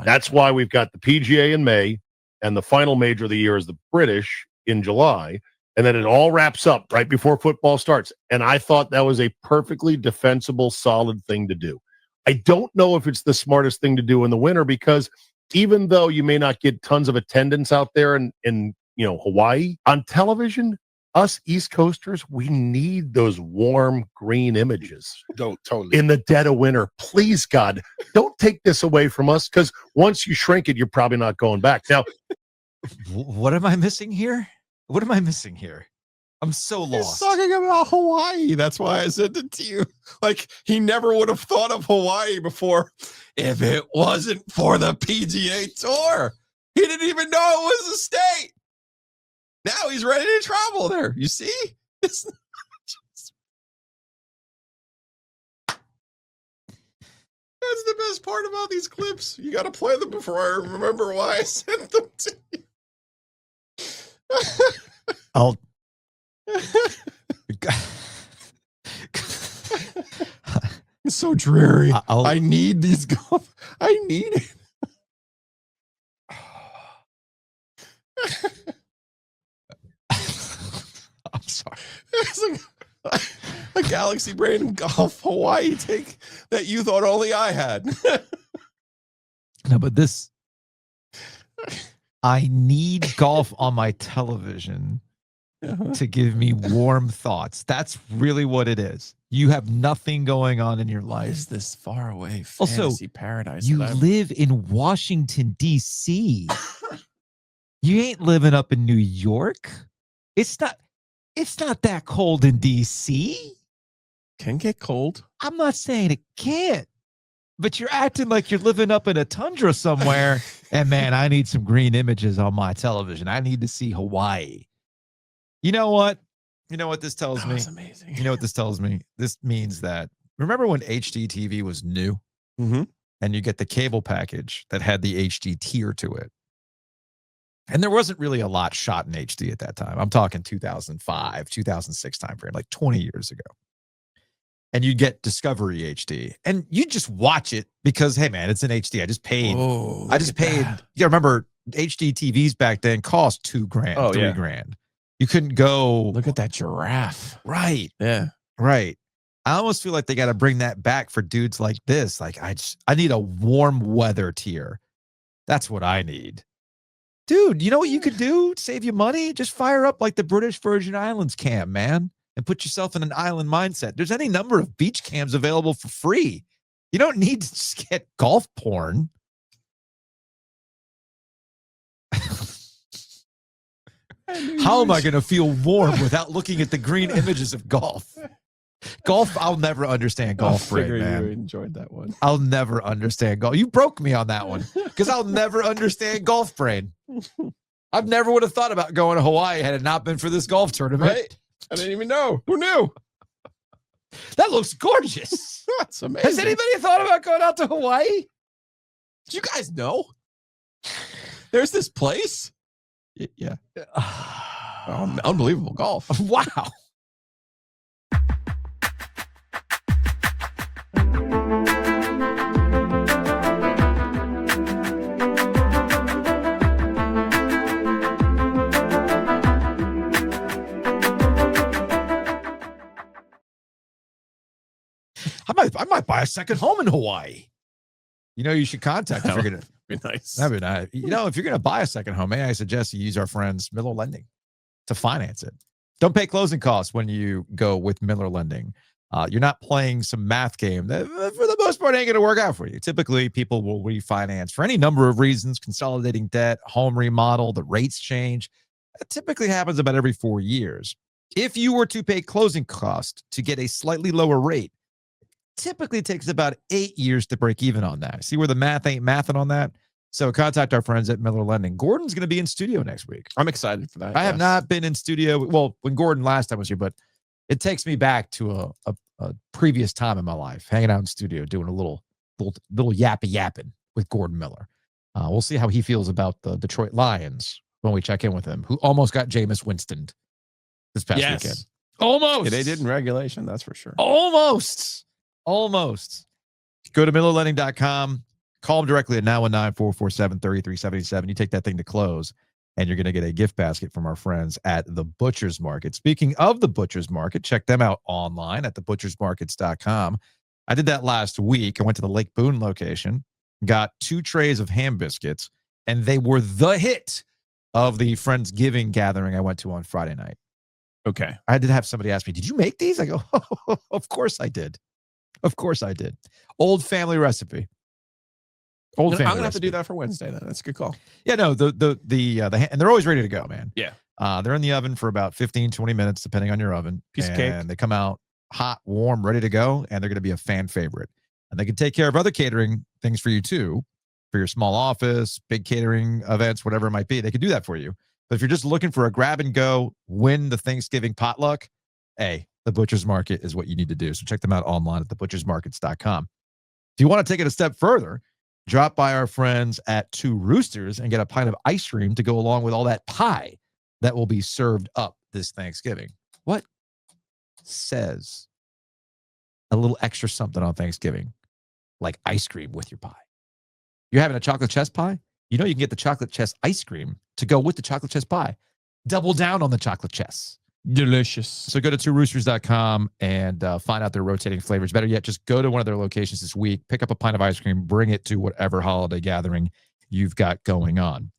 That's why we've got the PGA in May, and the final major of the year is the British in July. And then it all wraps up right before football starts. And I thought that was a perfectly defensible, solid thing to do. I don't know if it's the smartest thing to do in the winter, because even though you may not get tons of attendance out there in Hawaii, on television, us East Coasters, we need those warm green images. Don't totally. In the dead of winter, please, God, don't take this away from us because once you shrink it, you're probably not going back. Now, what am I missing here? What am I missing here? I'm so lost. He's talking about Hawaii. That's why I sent it to you. Like, he never would have thought of Hawaii before if it wasn't for the PGA Tour. He didn't even know it was a state. Now he's ready to travel there. You see? It's That's the best part about these clips. You got to play them before I remember why I sent them to you. I'll. It's so dreary. I need these golf. I need it. I'm sorry. It's like a Galaxy Brain Golf Hawaii take that you thought only I had. No, but this. I need golf on my television to give me warm thoughts. That's really what it is. You have nothing going on in your life. Is this far away also, fantasy paradise? You live in Washington, D.C. You ain't living up in New York. It's not that cold in D.C. Can get cold. I'm not saying it can't. But you're acting like you're living up in a tundra somewhere. And man, I need some green images on my television. I need to see Hawaii. You know what? You know what this tells me? That's amazing. You know what this tells me? This means that, remember when HD TV was new? Mm-hmm. And you get the cable package that had the HD tier to it. And there wasn't really a lot shot in HD at that time. I'm talking 2005, 2006 time frame, like 20 years ago. And you get Discovery HD, and you just watch it because, hey man, it's in HD. I just paid. Yeah, remember HD TVs back then cost $2,000, $3,000. You couldn't go. Look at that giraffe. Right. Yeah. Right. I almost feel like they got to bring that back for dudes like this. Like I need a warm weather tier. That's what I need. Dude, you know what you could do? Save you money? Just fire up like the British Virgin Islands cam, man. And put yourself in an island mindset. There's any number of beach cams available for free. You don't need to just get golf porn. How am I going to feel warm without looking at the green images of golf? Golf, I'll never understand golf brain, man. You enjoyed that one. I'll never understand golf. You broke me on that one because I'll never understand golf brain. I never would have thought about going to Hawaii had it not been for this golf tournament. Right. I didn't even know. Who knew? That looks gorgeous. That's amazing. Has anybody thought about going out to Hawaii? Did you guys know? There's this place. Yeah. Unbelievable golf. Wow. I might buy a second home in Hawaii. You know, you should contact if you're gonna be nice. That'd be nice. You know, if you're gonna buy a second home, may I suggest you use our friends Miller Lending to finance it. Don't pay closing costs when you go with Miller Lending. You're not playing some math game that, for the most part, ain't gonna work out for you. Typically, people will refinance for any number of reasons: consolidating debt, home remodel, the rates change. That typically happens about every 4 years. If you were to pay closing costs to get a slightly lower rate, typically takes about 8 years to break even on that. See where the math ain't mathing on that? So contact our friends at Miller Lending. Gordon's going to be in studio next week. I'm excited for that. I have not been in studio. Well, when Gordon last time was here, but it takes me back to a previous time in my life, hanging out in studio, doing a little yapping with Gordon Miller. We'll see how he feels about the Detroit Lions when we check in with him, who almost got Jameis Winston this past weekend. Almost. Yeah, they did in regulation, that's for sure. Almost. Go to MillerLending.com. Call them directly at 919-447-3377. You take that thing to close, and you're going to get a gift basket from our friends at the Butcher's Market. Speaking of the Butcher's Market, check them out online at thebutchersmarkets.com. I did that last week. I went to the Lake Boone location, got 2 trays of ham biscuits, and they were the hit of the Friendsgiving gathering I went to on Friday night. Okay. I did have somebody ask me, did you make these? I go, of course I did. Of course I did. Old family recipe. Old I'm family gonna have to recipe. do that for Wednesday. Then that's a good call. Yeah, no, and they're always ready to go, man. Yeah. They're in the oven for about 15, 20 minutes, depending on your oven. Piece of cake. And they come out hot, warm, ready to go, and they're going to be a fan favorite. And they can take care of other catering things for you too, for your small office, big catering events, whatever it might be. They can do that for you. But if you're just looking for a grab and go, win the Thanksgiving potluck, hey, the Butcher's Market is what you need to do. So check them out online at thebutchersmarkets.com. If you want to take it a step further, drop by our friends at Two Roosters and get a pint of ice cream to go along with all that pie that will be served up this Thanksgiving. What says a little extra something on Thanksgiving, like ice cream with your pie? You're having a chocolate chess pie? You know you can get the chocolate chess ice cream to go with the chocolate chess pie. Double down on the chocolate chess. Delicious. So go to tworoosters.com and find out their rotating flavors. Better yet, just go to one of their locations this week, pick up a pint of ice cream, bring it to whatever holiday gathering you've got going on.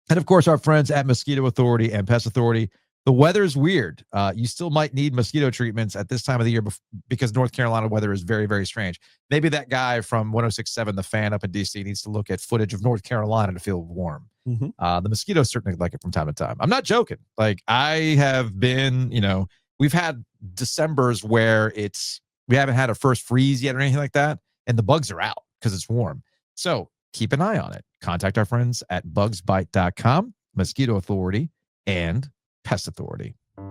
And of course, our friends at Mosquito Authority and Pest Authority. The weather's weird. You still might need mosquito treatments at this time of the year because North Carolina weather is very, very strange. Maybe that guy from 106.7 The Fan up in D.C. needs to look at footage of North Carolina to feel warm. Mm-hmm. The mosquitoes certainly like it from time to time. I'm not joking. Like, I have been, we've had Decembers where we haven't had a first freeze yet or anything like that, and the bugs are out because it's warm. So keep an eye on it. Contact our friends at bugsbite.com, Mosquito Authority, and Pest Authority. All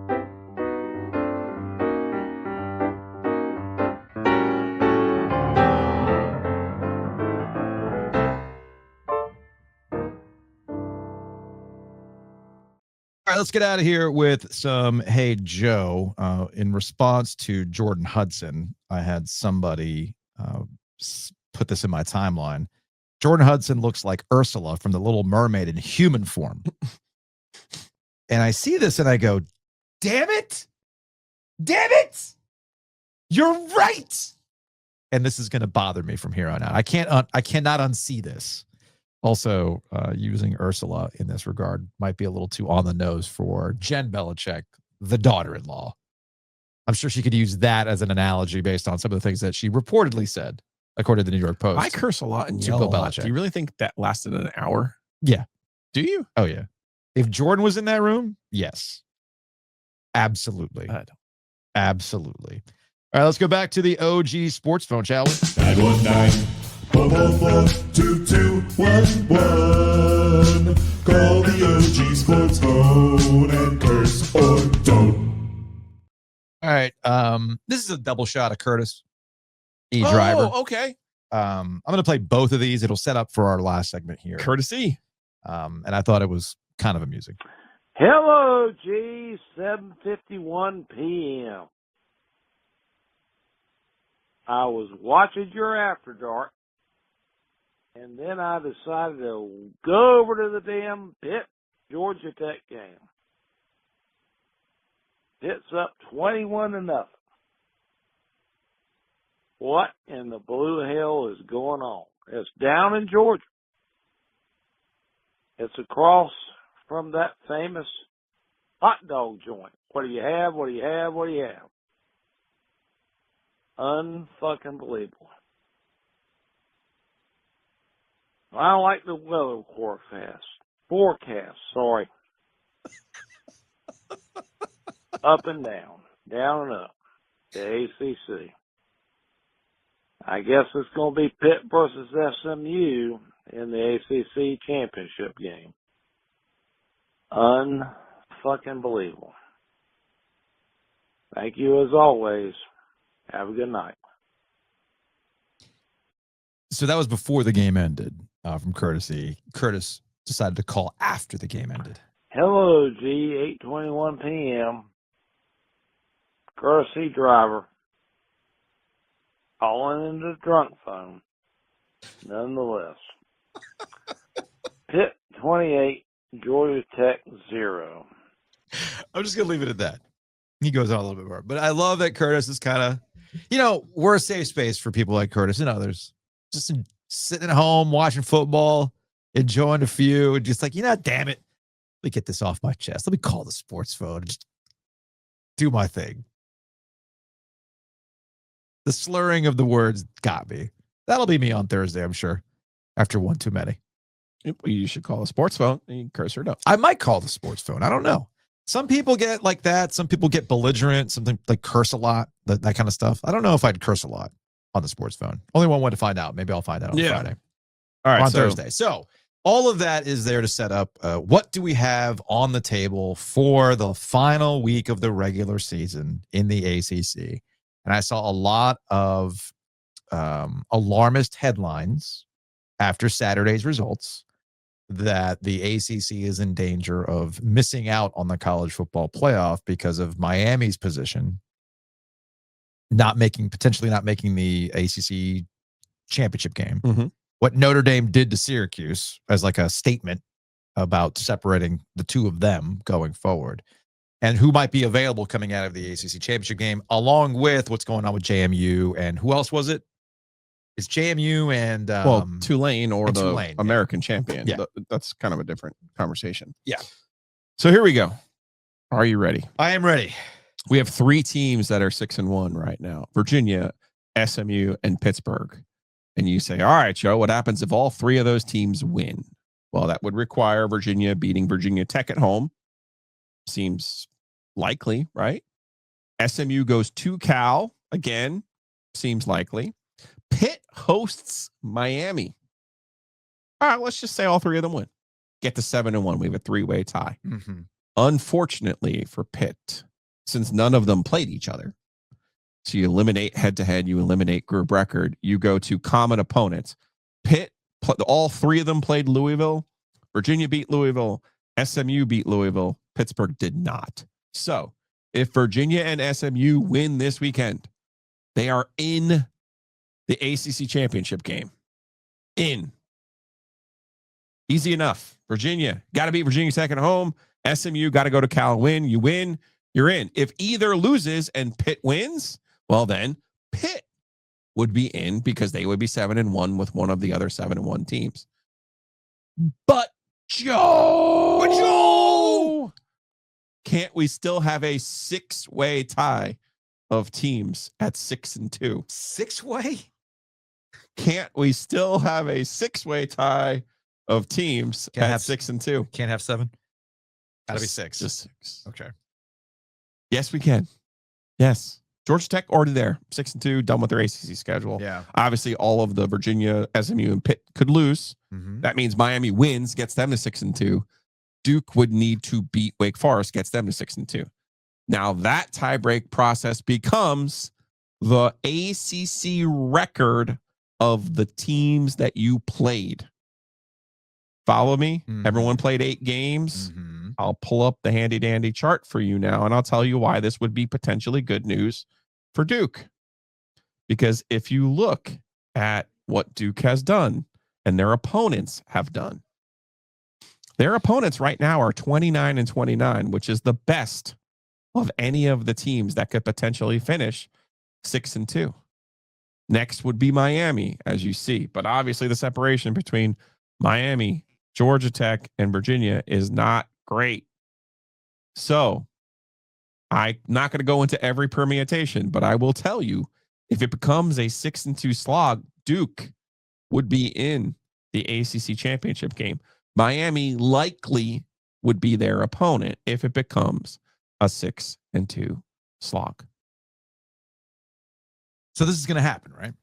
right, let's get out of here with some Hey Joe. In response to Jordan Hudson, I had somebody put this in my timeline. Jordan Hudson looks like Ursula from The Little Mermaid in human form. And I see this and I go, damn it. Damn it. You're right. And this is going to bother me from here on out. I cannot unsee this. Also, using Ursula in this regard might be a little too on the nose for Jen Belichick, the daughter-in-law. I'm sure she could use that as an analogy based on some of the things that she reportedly said, according to the New York Post. I curse a lot and to yell a Bill lot. Belichick. Do you really think that lasted an hour? Yeah. Do you? Oh, yeah. If Jordan was in that room, yes. Absolutely. Absolutely. All right, let's go back to the OG sports phone, shall we? 919-444-2211. Call the OG sports phone and curse or don't. All right. This is a double shot of Curtis E. Driver. Oh, okay. I'm going to play both of these. It'll set up for our last segment here. Courtesy. And I thought it was kind of amusing. Hello, G. 7:51 p.m. I was watching your After Dark, and then I decided to go over to the damn Pitt Georgia Tech game. Pitt's up 21-0. What in the blue hell is going on? It's down in Georgia. It's across from that famous hot dog joint. What do you have? What do you have? What do you have? Unfucking believable. I don't like the weather forecast. Sorry. Up and down and up. The ACC. I guess it's going to be Pitt versus SMU in the ACC championship game. Unfucking believable. Thank you as always. Have a good night. So that was before the game ended from Courtesy. Curtis decided to call after the game ended. Hello, G. 8:21 p.m. Courtesy driver. Calling into the drunk phone. Nonetheless. Pitt 28, Georgia Tech 0. I'm just going to leave it at that. He goes on a little bit more. But I love that Curtis is kind of, we're a safe space for people like Curtis and others. Just sitting at home, watching football, enjoying a few, and just like, damn it. Let me get this off my chest. Let me call the sports phone and just do my thing. The slurring of the words got me. That'll be me on Thursday, I'm sure. after one too many. You should call a sports phone and you can curse her up. I might call the sports phone. I don't know. Some people get like that. Some people get belligerent, something like curse a lot, that kind of stuff. I don't know if I'd curse a lot on the sports phone. Only one way to find out. Maybe I'll find out on Friday. All right. On Thursday. So all of that is there to set up what do we have on the table for the final week of the regular season in the ACC. And I saw a lot of alarmist headlines after Saturday's results that the ACC is in danger of missing out on the college football playoff because of Miami's position potentially not making the ACC championship game. Mm-hmm. What Notre Dame did to Syracuse as like a statement about separating the two of them going forward, and who might be available coming out of the ACC championship game, along with what's going on with JMU and who else was it? It's JMU and Tulane or the Tulane, American champion. Yeah. That's kind of a different conversation. Yeah. So here we go. Are you ready? I am ready. We have 3 teams that are 6-1 right now: Virginia, SMU, and Pittsburgh. And you say, all right, Joe, what happens if all 3 of those teams win? Well, that would require Virginia beating Virginia Tech at home. Seems likely, right? SMU goes to Cal again. Seems likely. Pitt hosts Miami. All right, let's just say all 3 of them win. Get to 7-1. We have a 3-way tie. Mm-hmm. Unfortunately for Pitt, since none of them played each other, so you eliminate head-to-head, you eliminate group record, you go to common opponents. Pitt, all 3 of them played Louisville. Virginia beat Louisville. SMU beat Louisville. Pittsburgh did not. So if Virginia and SMU win this weekend, they are in the ACC championship game. In. Easy enough. Virginia, got to beat Virginia Tech at home. SMU got to go to Cal and win. You win, you're in. If either loses and Pitt wins, well, then Pitt would be in because they would be 7-1 with one of the other 7-1 teams. But Joe, can't we still have a 6-way tie of teams at 6-2? 6-way? Can't we still have a 6-way tie of teams at 6-2? Can't have 7? Gotta be 6. Just 6. Okay. Yes, we can. Yes. Georgia Tech already there, 6-2, done with their ACC schedule. Yeah. Obviously, all of the Virginia, SMU, and Pitt could lose. Mm-hmm. That means Miami wins, gets them to 6-2. Duke would need to beat Wake Forest, gets them to 6-2. Now that tiebreak process becomes the ACC record of the teams that you played. Follow me? Mm-hmm. Everyone played 8 games. Mm-hmm. I'll pull up the handy dandy chart for you now, and I'll tell you why this would be potentially good news for Duke. Because if you look at what Duke has done and their opponents have done, their opponents right now are 29-29, which is the best of any of the teams that could potentially finish 6-2. Next would be Miami, as you see. But obviously the separation between Miami, Georgia Tech, and Virginia is not great. So I'm not going to go into every permutation, but I will tell you, if it becomes a 6-2 slog, Duke would be in the ACC championship game. Miami likely would be their opponent if it becomes a 6-2 slog. So this is going to happen, right?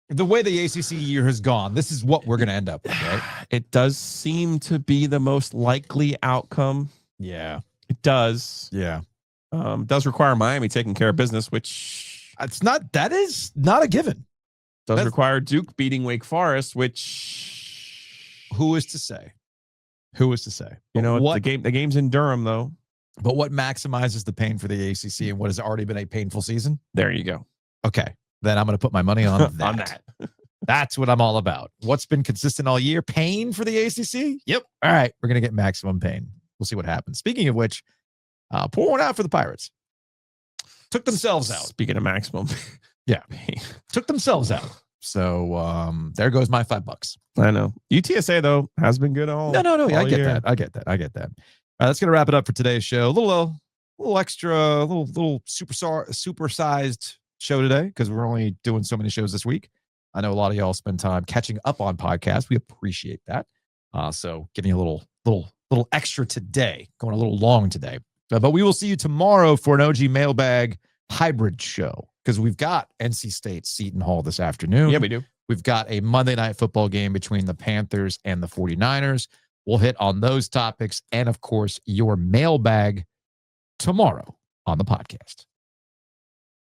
The way the ACC year has gone, this is what we're going to end up with, right? It does seem to be the most likely outcome. Yeah. It does. Yeah. Does require Miami taking care of business, which that is not a given. Does require Duke beating Wake Forest, which who is to say? Who is to say? You know, the game's in Durham though. But what maximizes the pain for the ACC and what has already been a painful season? There you go. Okay. Then I'm going to put my money on that. On that. That's what I'm all about. What's been consistent all year? Pain for the ACC? Yep. All right. We're going to get maximum pain. We'll see what happens. Speaking of which, pour one out for the Pirates. Took themselves out. Speaking of maximum. Yeah. Took themselves out. So there goes my $5. I know. UTSA, though, has been good all No. Yeah, I get year. that. I get that. All right, that's going to wrap it up for today's show. A little extra, little supersized show today because we're only doing so many shows this week. I know a lot of y'all spend time catching up on podcasts. We appreciate that. So getting a little extra today, going a little long today. But we will see you tomorrow for an OG Mailbag hybrid show because we've got NC State Seton Hall this afternoon. Yeah, we do. We've got a Monday night football game between the Panthers and the 49ers. We'll hit on those topics and, of course, your mailbag tomorrow on the podcast.